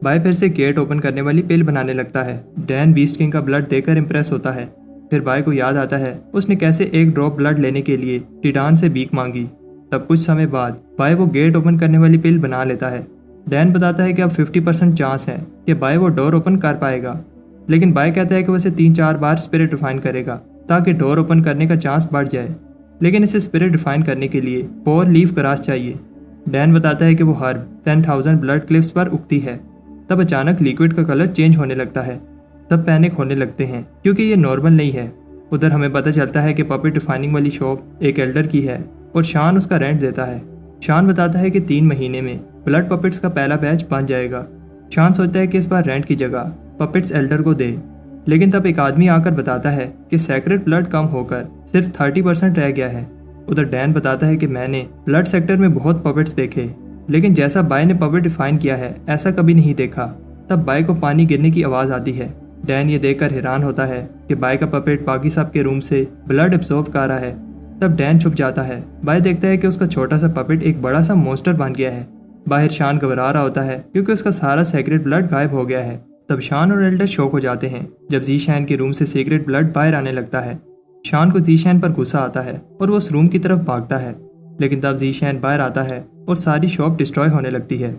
Speaker 1: बाय फिर से गेट ओपन करने वाली पिल बनाने लगता है। डैन बीस्ट किंग का ब्लड देकर इंप्रेस होता है। फिर बाय को याद आता है उसने कैसे एक ड्रॉप ब्लड लेने के लिए टिडान से भीख मांगी। तब कुछ समय बाद बाय वो गेट ओपन करने वाली पिल बना लेता है। डैन बताता है कि अब 50% चांस है कि बाय वो डोर ओपन कर पाएगा, लेकिन बाय कहता है कि वैसे 3-4 बार स्पिरिट रिफाइन करेगा ताकि डोर ओपन करने का चांस बढ़ जाए, लेकिन इसे स्पिरिट रिफाइन करने के लिए 4 लीफ ग्रास चाहिए। डैन बताता है कि वो हर्ब 10,000 ब्लड क्लिफ्स पर उगती है। तब अचानक लिक्विड का कलर चेंज होने लगता है। तब पैनिक होने लगते हैं क्योंकि ये नॉर्मल नहीं है। उधर हमें पता चलता है कि पपेट रिफाइनिंग वाली शॉप एक एल्डर की है और शान उसका रेंट देता है। शान बताता है कि 3 महीने में ब्लड पपेट्स का पहला बैच बन जाएगा। शान सोचता है कि इस बार रेंट की जगह पपेट्स एल्डर को दे। लेकिन तब एक आदमी आकर बताता है कि सेक्रेट ब्लड कम होकर सिर्फ 30% रह गया है। उधर डैन बताता है कि मैंने ब्लड सेक्टर में बहुत पपेट्स देखे, लेकिन जैसा बाय ने पपेट डिफाइन किया है ऐसा कभी नहीं देखा। तब बाय को पानी गिरने की आवाज़ आती है। डैन ये देखकर हैरान होता है कि बाय का पपेट बाकी सब के रूम से ब्लड एब्जॉर्ब कर रहा है। तब डैन छुप जाता है। बाय देखता है कि उसका छोटा सा पपेट एक बड़ा सा मॉन्स्टर बन गया है। बाहर शान घबरा रहा होता है क्योंकि उसका सारा सीक्रेट ब्लड गायब हो गया है। तब शान और एल्डर शॉक हो जाते हैं जब जीशैन के रूम से सीक्रेट ब्लड बाहर आने लगता है। शान को जीशैन पर गुस्सा आता है और वो उस रूम की तरफ भागता है, लेकिन तब जीशैन बाहर आता है और सारी शॉप डिस्ट्रॉय होने लगती है।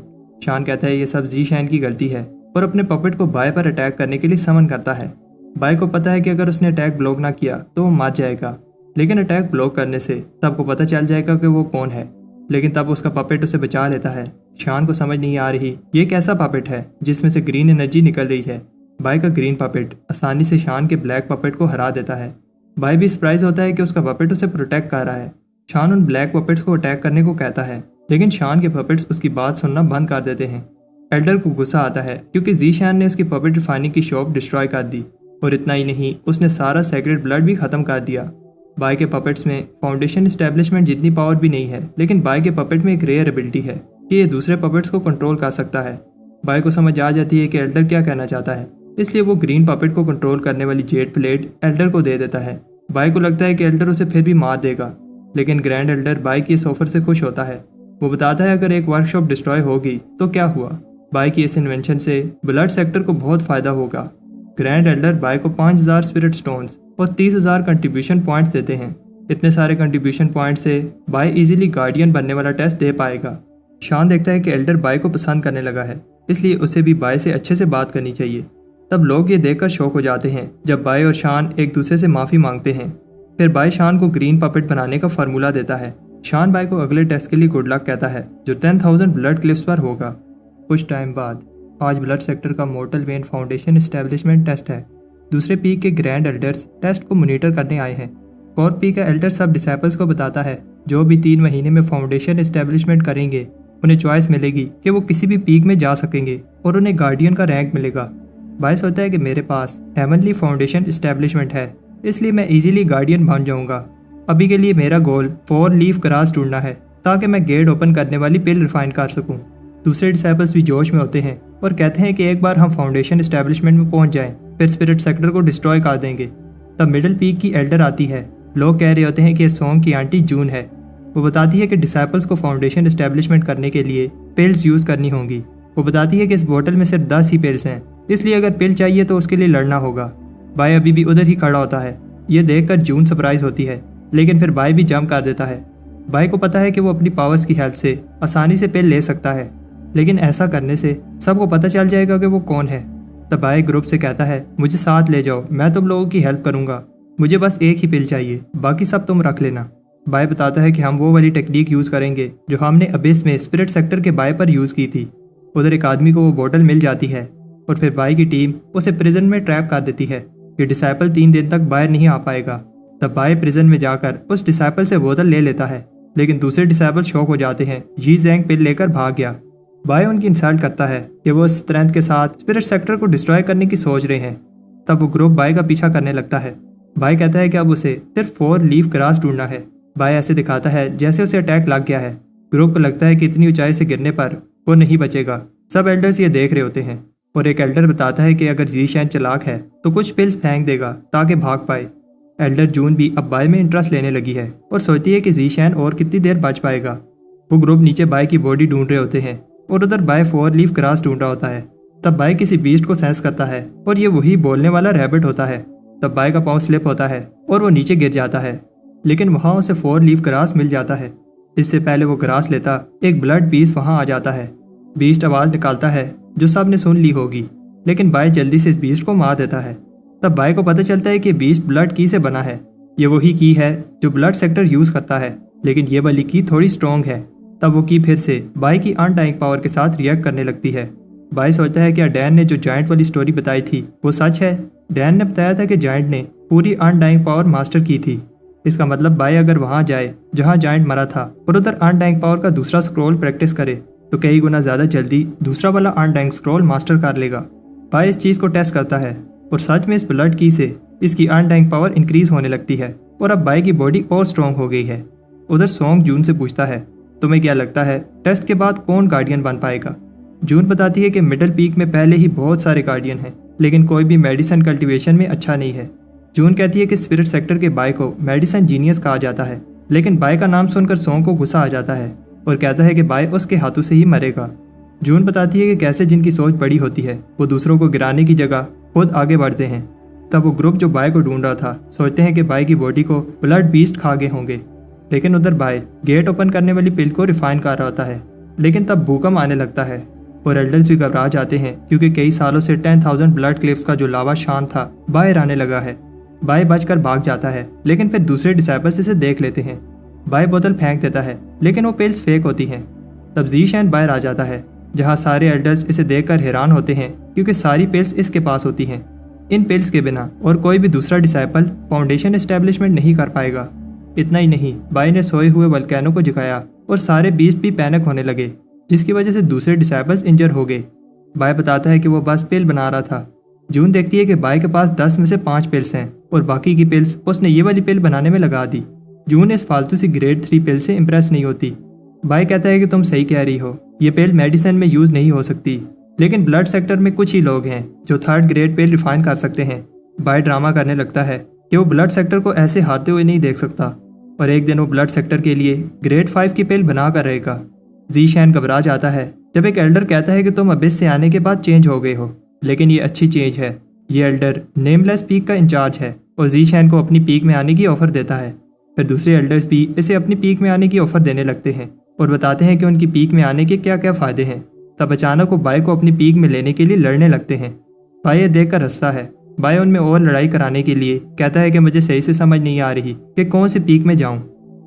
Speaker 1: शान कहता है ये सब जीशैन की गलती है और अपने पपेट को बाय पर अटैक करने के लिए समन करता है। बाय को पता है कि अगर उसने अटैक ब्लॉक ना किया तो वो मार जाएगा, लेकिन अटैक ब्लॉक करने से सबको पता चल जाएगा कि वो कौन है। लेकिन तब उसका पपेट उसे बचा लेता है। शान को समझ नहीं आ रही ये कैसा पपेट है जिसमें से ग्रीन एनर्जी निकल रही है। बाय का ग्रीन पपेट आसानी से शान के ब्लैक पपेट को हरा देता है। बाय भी सरप्राइज होता है कि उसका पपेट उसे प्रोटेक्ट कर रहा है। शान उन ब्लैक पपेट्स को अटैक करने को कहता है, लेकिन शान के पपेट्स उसकी बात सुनना बंद कर देते हैं। एल्डर को गुस्सा आता है क्योंकि जीशैन ने उसकी पपेट रिफाइनिंग की शॉप डिस्ट्रॉय कर दी, और इतना ही नहीं उसने सारा सेक्रेट ब्लड भी खत्म कर दिया। बाय के पपेट्स में फाउंडेशन एस्टेब्लिशमेंट जितनी पावर भी नहीं है, लेकिन बाय के पपेट में एक रेयर एबिलिटी है कि ये दूसरे पपेट्स को कंट्रोल कर सकता है। बाय को समझ आ जाती है कि एल्डर क्या कहना चाहता है, इसलिए वो ग्रीन पपेट को कंट्रोल करने वाली जेट प्लेट एल्डर को दे देता है। बाय को लगता है कि एल्डर उसे फिर भी मार देगा, लेकिन ग्रैंड एल्डर बाय के इस ऑफर से खुश होता है। वो बताता है अगर एक वर्कशॉप डिस्ट्रॉय होगी तो क्या हुआ, बाय की इस इन्वेंशन से ब्लड सेक्टर को बहुत फायदा होगा। ग्रैंड एल्डर बाय को 5000 स्पिरिट स्टोन्स और 30,000 कंट्रीब्यूशन पॉइंट्स देते हैं। इतने सारे कंट्रीब्यूशन पॉइंट से बाय इजीली गार्डियन बनने वाला टेस्ट दे पाएगा। शान देखता है कि एल्डर बाय को पसंद करने लगा है, इसलिए उसे भी बाय से अच्छे से बात करनी चाहिए। तब लोग ये देखकर शॉक हो जाते हैं जब बाय और शान एक दूसरे से माफ़ी मांगते हैं। फिर बाय शान को ग्रीन पपेट बनाने का फार्मूला देता है। शान बाय को अगले टेस्ट के लिए गुड लक कहता है जो 10,000 ब्लड क्लिप्स पर होगा। कुछ टाइम बाद आज ब्लड सेक्टर का mortal vein foundation establishment test है। दूसरे पीक के ग्रैंड एल्डर्स टेस्ट को मॉनिटर करने आए हैं। फोर्थ पीक का एल्डर सब डिसेबल्स को बताता है जो भी 3 महीने में फाउंडेशन एस्टेब्लिशमेंट करेंगे उन्हें चॉइस मिलेगी कि वो किसी भी पीक में जा सकेंगे और उन्हें गार्डियन का रैंक मिलेगा। बाय सोचता है कि मेरे पास हेवनली फाउंडेशन एस्टेब्लिशमेंट है, इसलिए मैं इजीली गार्डियन बन जाऊंगा। अभी के लिए मेरा गोल 4 लीफ ग्रास ढूंढना है ताकि मैं गेट ओपन करने वाली पिल रिफाइन कर सकूं। दूसरे डिसेबल्स भी जोश में होते हैं और कहते हैं कि एक बार हम फाउंडेशन एस्टेब्लिशमेंट में पहुंच जाएं, फिर स्पिरिट सेक्टर को डिस्ट्रॉय कर देंगे। तब मिडिल पीक की एल्डर आती है। लोग कह रहे होते हैं कि सॉन्ग की आंटी जून है। वो बताती है कि डिसेबल्स को फाउंडेशन एस्टेब्लिशमेंट करने के लिए पिल्स यूज़ करनी होंगी। वो बताती है कि इस बोतल में सिर्फ 10 ही पिल्स हैं, इसलिए अगर पिल चाहिए तो उसके लिए लड़ना होगा। बाय अभी भी उधर ही खड़ा होता है। ये देखकर जून सरप्राइज होती है, लेकिन फिर बाय भी जंप कर देता है। बाय को पता है कि वो अपनी पावर्स की हेल्प से आसानी से पिल ले सकता है, लेकिन ऐसा करने से सबको पता चल जाएगा कि वो कौन है। तब बाय ग्रुप से कहता है मुझे साथ ले जाओ, मैं तुम लोगों की हेल्प करूंगा। मुझे बस एक ही पिल चाहिए, बाकी सब तुम रख लेना। बाय बताता है कि हम वो वाली टेक्निक यूज़ करेंगे जो हमने अबिस में स्पिरिट सेक्टर के बाय पर यूज़ की थी। उधर एक आदमी को वो बोतल मिल जाती है और फिर बाय की टीम उसे प्रिजन में ट्रैप कर देती है। ये डिसाइपल 3 दिन तक बाहर नहीं आ पाएगा। तब बाय प्रिजन में जाकर उस डिसाइपल से बोतल ले लेता है, लेकिन दूसरे डिसाइपल शॉक हो जाते हैं। जी जैंग पिल लेकर भाग गया। बाय उनकी इंसल्ट करता है कि वो स्ट्रेंथ के साथ स्पिरिट सेक्टर को डिस्ट्रॉय करने की सोच रहे हैं। तब वो ग्रुप बाय का पीछा करने लगता है। बाय कहता है कि अब उसे सिर्फ 4 लीफ ग्रास ढूंढना है। बाय ऐसे दिखाता है जैसे उसे अटैक लग गया है। ग्रुप को लगता है कि इतनी ऊंचाई से गिरने पर वो नहीं बचेगा। सब एल्डर्स ये देख रहे होते हैं और एक एल्डर बताता है कि अगर जीशैन चालाक है तो कुछ पिल्स फेंक देगा ताकि भाग पाए। एल्डर जून भी अब बाय में इंटरेस्ट लेने लगी है और सोचती है कि जीशैन और कितनी देर बच पाएगा। वो ग्रुप नीचे बाय की बॉडी ढूंढ रहे होते हैं और उधर बाय 4 लीफ ग्रास ढूंढ रहा होता है। तब बाय किसी बीस्ट को सेंस करता है और ये वही बोलने वाला रैबिट होता है। तब बाय का पाँव स्लिप होता है और वो नीचे गिर जाता है, लेकिन वहाँ उसे 4 लीफ ग्रास मिल जाता है। इससे पहले वो ग्रास लेता एक ब्लड बीस्ट वहाँ आ जाता है। बीस्ट आवाज़ निकालता है जो सब ने सुन ली होगी, लेकिन बाय जल्दी से इस बीस्ट को मार देता है। तब बाय को पता चलता है कि बीस्ट ब्लड की से बना है। ये वही की है जो ब्लड सेक्टर यूज़ करता है, लेकिन ये वाली की थोड़ी स्ट्रॉन्ग है। तब वो की फिर से बाय की अनडाइंग पावर के साथ रिएक्ट करने लगती है। बाय सोचता है कि डैन ने जो जायंट वाली स्टोरी बताई थी वो सच है। डैन ने बताया था कि जायंट ने पूरी अनडाइंग पावर मास्टर की थी। इसका मतलब बाय अगर वहां जाए जहां जायंट मरा था और उधर अनडाइंग पावर का दूसरा स्क्रॉल प्रैक्टिस करे तो कई गुना ज़्यादा जल्दी दूसरा वाला अनडाइंग स्क्रॉल मास्टर कर लेगा। बाय इस चीज़ को टेस्ट करता है और सच में इस ब्लड की से इसकी अनडाइंग पावर इंक्रीज होने लगती है और अब बाय की बॉडी और स्ट्रॉन्ग हो गई है। उधर सॉन्ग जून से पूछता है, तुम्हें क्या लगता है टेस्ट के बाद कौन गार्डियन बन पाएगा? जून बताती है कि मिडिल पीक में पहले ही बहुत सारे गार्डियन हैं, लेकिन कोई भी मेडिसिन कल्टीवेशन में अच्छा नहीं है। जून कहती है कि स्पिरिट सेक्टर के बाय को मेडिसिन जीनियस कहा जाता है, लेकिन बाय का नाम सुनकर सॉन्ग को गुस्सा आ जाता है और कहता है कि बाय उसके हाथों से ही मरेगा। जून बताती है कि कैसे जिनकी सोच बड़ी होती है वो दूसरों को गिराने की जगह खुद आगे बढ़ते हैं। तब वो ग्रुप जो बाय को ढूंढ रहा था सोचते हैं कि बाय की बॉडी को ब्लड बीस्ट खा गए होंगे, लेकिन उधर बाय गेट ओपन करने वाली पिल को रिफाइन कर रहा होता है। लेकिन तब भूकंप आने लगता है और एल्डर्स भी घबरा जाते हैं क्योंकि कई सालों से 10,000 ब्लड क्लिफ्स का जो लावा शान था बाहर आने लगा है। बाय बचकर भाग जाता है, लेकिन फिर दूसरे डिसाइपल्स इसे देख लेते हैं। बाय बोतल फेंक देता है, लेकिन वो पिल्स फेक होती हैं। तब ज़ीशैन बाहर आ जाता है, जहाँ सारे एल्डर्स इसे देखकर हैरान होते हैं क्योंकि सारी पिल्स इसके पास होती हैं। इन पिल्स के बिना और कोई भी दूसरा डिसाइपल फाउंडेशन एस्टेब्लिशमेंट नहीं कर पाएगा। इतना ही नहीं, बाय ने सोए हुए वल्केनो को जगाया और सारे बीस्ट भी पैनिक होने लगे, जिसकी वजह से दूसरे डिसाइपल्स इंजर हो गए। बाय बताता है कि वो बस पिल बना रहा था। जून देखती है कि बाय के पास 10 में से 5 पिल्स हैं और बाकी की पिल्स उसने ये वाली पिल बनाने में लगा दी। जून इस फालतू सी ग्रेड 3 पिल से इम्प्रेस नहीं होती। बाय कहता है कि तुम सही कह रही हो, ये पिल मेडिसिन में यूज नहीं हो सकती, लेकिन ब्लड सेक्टर में कुछ ही लोग हैं जो 3rd ग्रेड पिल रिफाइन कर सकते हैं। बाय ड्रामा करने लगता है कि वो ब्लड सेक्टर को ऐसे हारते हुए नहीं देख सकता और एक दिन वो ब्लड सेक्टर के लिए ग्रेड 5 की पिल बना कर रहेगा। ज़ीशैन घबरा जाता है जब एक एल्डर कहता है कि तुम अबिस से आने के बाद चेंज हो गए हो, लेकिन ये अच्छी चेंज है। ये एल्डर नेमलेस पीक का इंचार्ज है और ज़ीशैन को अपनी पीक में आने की ऑफर देता है। फिर दूसरे एल्डर्स भी इसे अपनी पीक में आने की ऑफर देने लगते हैं और बताते हैं कि उनकी पीक में आने के क्या क्या फ़ायदे हैं। तब अचानक वो बाय को अपनी पीक में लेने के लिए लड़ने लगते हैं। बाय ये देखकर हंसता है। बाय उनमें और लड़ाई कराने के लिए कहता है कि मुझे सही से समझ नहीं आ रही कि कौन सी पीक में जाऊं।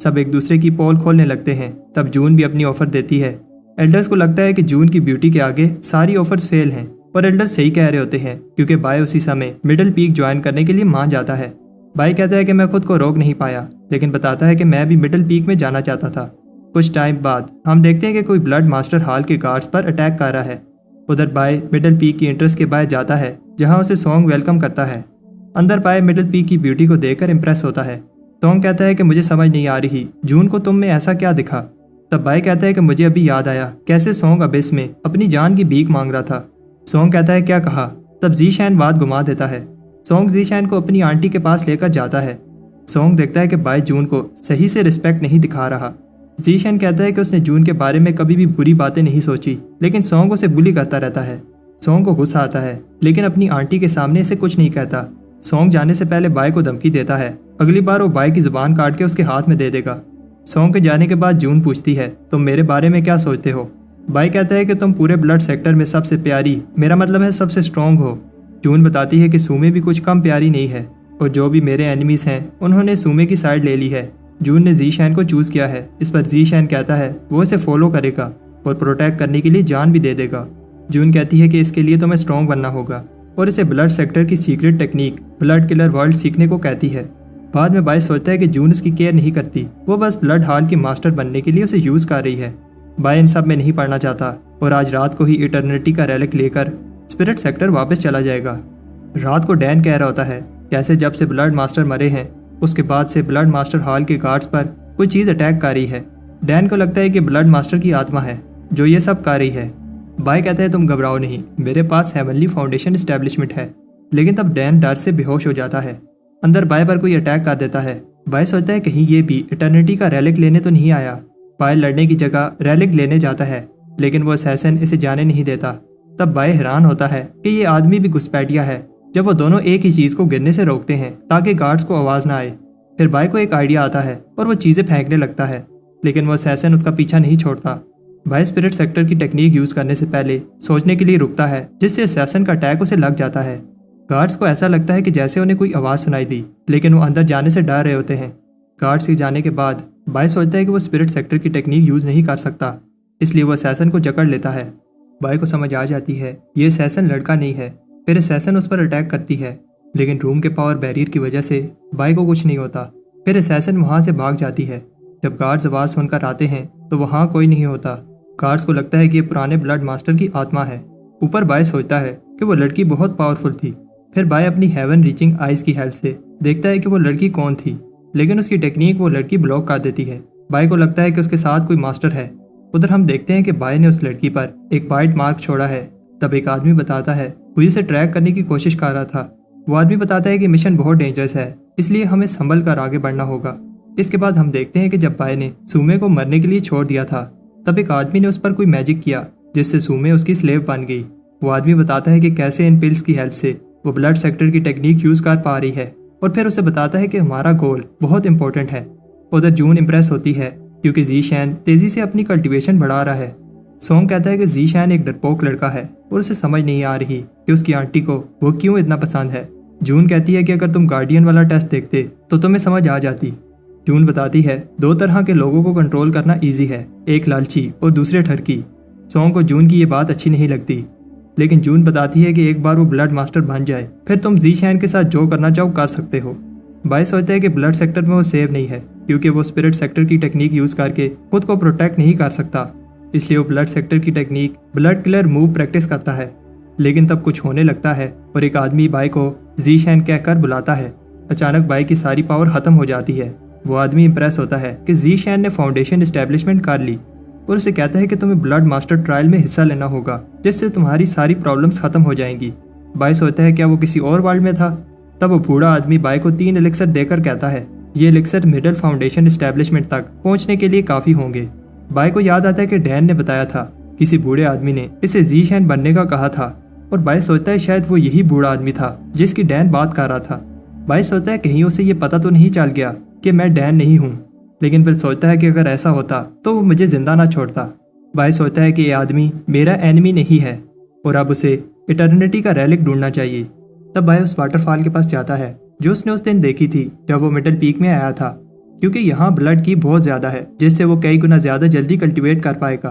Speaker 1: सब एक दूसरे की पोल खोलने लगते हैं। तब जून भी अपनी ऑफर देती है। एल्डर्स को लगता है कि जून की ब्यूटी के आगे सारी ऑफर्स फेल हैं और एल्डर्स सही कह रहे होते हैं क्योंकि बाय उसी समय मिडिल पीक ज्वाइन करने के लिए मान जाता है। बाय कहता है कि मैं खुद को रोक नहीं पाया, लेकिन बताता है कि मैं भी मिडिल पीक में जाना चाहता था। कुछ टाइम बाद हम देखते हैं कि कोई ब्लड मास्टर हॉल के गार्ड्स पर अटैक कर रहा है। उधर बाय मिडिल पीक की एंट्रेंस के बाहर जाता है, जहां उसे सॉन्ग वेलकम करता है। अंदर बाय मिडिल पीक की ब्यूटी को देखकर इंप्रेस होता है। सॉन्ग कहता है कि मुझे समझ नहीं आ रही जून को तुम में ऐसा क्या दिखा। तब बाय कहता है कि मुझे अभी याद आया कैसे सॉन्ग अबिस में अपनी जान की भीख मांग रहा था। सॉन्ग कहता है क्या कहा। तब ज़ीशैन बात घुमा देता है। सॉन्ग ज़ीशैन को अपनी आंटी के पास लेकर जाता है। सॉन्ग देखता है कि बाय जून को सही से रिस्पेक्ट नहीं दिखा रहा। ज़ीशैन कहता है कि उसने जून के बारे में कभी भी बुरी बातें नहीं सोची, लेकिन सॉन्ग उसे बुली करता रहता है। सॉन्ग को गुस्सा आता है, लेकिन अपनी आंटी के सामने इसे कुछ नहीं कहता। सॉन्ग जाने से पहले बाय को धमकी देता है, अगली बार वो बाय की जुबान काट के उसके हाथ में दे देगा। सॉन्ग के जाने के बाद जून पूछती है, तुम मेरे बारे में क्या सोचते हो। बाय कहता है कि तुम पूरे ब्लड सेक्टर में सबसे प्यारी, मेरा मतलब है सबसे स्ट्रॉन्ग हो। जून बताती है कि सूमे भी कुछ कम प्यारी नहीं है और जो भी मेरे एनिमीज हैं उन्होंने सूमे की साइड ले ली है। जून ने ज़ीशैन को चूज किया है। इस पर ज़ीशैन कहता है वो इसे फॉलो करेगा और प्रोटेक्ट करने के लिए जान भी दे देगा। जून कहती है कि इसके लिए तुम्हें स्ट्रॉन्ग बनना होगा और इसे ब्लड सेक्टर की secret technique blood killer world सीखने को कहती है। बाद में बाय सोचता है कि जून इसकी केयर नहीं करती, वो बस ब्लड हॉल की मास्टर बनने के लिए उसे यूज कर रही है। बाय इन सब में नहीं पढ़ना चाहता और आज रात को ही इटर्निटी का रेलिक लेकर स्पिरिट सेक्टर वापस चला जाएगा। रात को डैन कह रहा होता है कैसे जब से ब्लड मास्टर मरे हैं उसके बाद से ब्लड मास्टर हॉल के गार्ड्स पर कोई चीज़ अटैक कर रही है। डैन को लगता है कि ब्लड मास्टर की आत्मा है जो ये सब कर रही है। बाय कहता है तुम घबराओ नहीं, मेरे पास हेवनली फाउंडेशन एस्टेब्लिशमेंट है। लेकिन तब डैन डर से बेहोश हो जाता है। अंदर बाय पर कोई अटैक कर देता है। बाय सोचता है कहीं ये भी इटर्निटी का रेलिक लेने तो नहीं आया। बाय लड़ने की जगह रेलिक लेने जाता है, लेकिन वो असैसिन इसे जाने नहीं देता। तब बाय हैरान होता है कि ये आदमी भी घुसपैठिया है जब वो दोनों एक ही चीज को गिरने से रोकते हैं ताकि गार्ड्स को आवाज ना आए। फिर बाय को एक आइडिया आता है और वो चीजें फेंकने लगता है, लेकिन वो असैसिन उसका पीछा नहीं छोड़ता। बाय स्पिरिट सेक्टर की टेक्निक यूज करने से पहले सोचने के लिए रुकता है, जिससे असैसिन का अटैक उसे लग जाता है। गार्ड्स को ऐसा लगता है कि जैसे उन्हें कोई आवाज सुनाई दी, लेकिन वो अंदर जाने से डर रहे होते हैं। गार्ड्स के जाने के बाद बाय सोचता है कि वो स्पिरिट सेक्टर की टेक्निक यूज नहीं कर सकता, इसलिए वो असैसिन को जकड़ लेता है। बाय को समझ आ जाती है ये असैसिन लड़का नहीं है। फिर असैसिन उस पर अटैक करती है, लेकिन रूम के पावर बैरियर की वजह से बाय को कुछ नहीं होता। फिर असैसिन वहां से भाग जाती है। जब गार्ड्स आवाज सुनकर आते हैं तो वहां कोई नहीं होता। गार्ड्स को लगता है कि ये पुराने ब्लड मास्टर की आत्मा है। ऊपर बाय सोचता है कि वो लड़की बहुत पावरफुल थी। फिर बाय अपनी हेवन रीचिंग आइज की हेल्प से देखता है कि वो लड़की कौन थी, लेकिन उसकी टेक्निक वो लड़की ब्लॉक कर देती है। बाय को लगता है कि उसके साथ कोई मास्टर है। उधर हम देखते हैं कि बाय ने उस लड़की पर एक वाइट मार्क छोड़ा है। तब एक आदमी बताता है वो इसे ट्रैक करने की कोशिश कर रहा था। वो आदमी बताता है कि मिशन बहुत डेंजरस है, इसलिए हमें संभल कर आगे बढ़ना होगा। इसके बाद हम देखते हैं कि जब बाय ने सुमे को मरने के लिए छोड़ दिया था, तब एक आदमी ने उस पर कोई मैजिक किया जिससे सुमे उसकी स्लेव बन गई। वो आदमी बताता है कि कैसे इन पिल्स की हेल्प से वो ब्लड सेक्टर की टेक्निक यूज कर पा रही है, और फिर उसे बताता है कि हमारा गोल बहुत इंपॉर्टेंट है। उधर जून इंप्रेस होती है क्योंकि जी शैन तेजी से अपनी कल्टीवेशन बढ़ा रहा है। सॉन्ग कहता है कि जी शैन एक डरपोक लड़का है और उसे समझ नहीं आ रही कि उसकी आंटी को वो क्यों इतना पसंद है। जून कहती है कि अगर तुम गार्डियन वाला टेस्ट देखते तो तुम्हें समझ आ जाती। जून बताती है 2 तरह के लोगों को कंट्रोल करना इजी है, एक लालची और दूसरे ठरकी। सॉन्ग को जून की ये बात अच्छी नहीं लगती, लेकिन जून बताती है कि एक बार वो ब्लड मास्टर बन जाए फिर तुम जी शैन के साथ जो करना चाहो कर सकते हो। बाय सोचता है कि ब्लड सेक्टर में वो सेव नहीं है क्योंकि वो स्पिरिट सेक्टर की टेक्निक यूज करके खुद को प्रोटेक्ट नहीं कर सकता, इसलिए वो ब्लड सेक्टर की technique blood killer move practice करता है। लेकिन तब कुछ होने लगता है और एक आदमी बाय को जी शैन कहकर बुलाता है। अचानक बाय की सारी पावर खत्म हो जाती है। वो आदमी इंप्रेस होता है कि जी शैन ने फाउंडेशन एस्टेब्लिशमेंट कर ली और उसे कहता है कि तुम्हें ब्लड मास्टर ट्रायल में हिस्सा लेना होगा जिससे तुम्हारी सारी प्रॉब्लम्स खत्म हो जाएंगी। बाय सोचता है क्या वो किसी और वर्ल्ड में था। तब वो बूढ़ा आदमी बाय को 3 एलिक्सर देकर कहता है ये एलिक्सर मिडल फाउंडेशन एस्टेब्लिशमेंट तक पहुंचने के लिए काफी होंगे। बाय को याद आता है कि डैन ने बताया था किसी बूढ़े आदमी ने इसे जी शैन बनने का कहा था, और बाय सोचता है शायद वो यही बूढ़ा आदमी था जिसकी डैन बात कर रहा था। बाय सोचता है कहीं उसे ये पता तो नहीं चल गया कि मैं डैन नहीं हूँ, लेकिन फिर सोचता है कि अगर ऐसा होता तो वो मुझे जिंदा ना छोड़ता। बाय सोचता है कि ये आदमी मेरा एनिमी नहीं है और अब उसे इटर्निटी का रेलिक ढूंढना चाहिए। तब बाय उस वाटरफॉल के पास जाता है जो उसने उस दिन देखी थी जब वो मिडल पीक में आया था, क्योंकि यहाँ ब्लड की बहुत ज्यादा है जिससे वो कई गुना ज्यादा जल्दी कल्टीवेट कर पाएगा।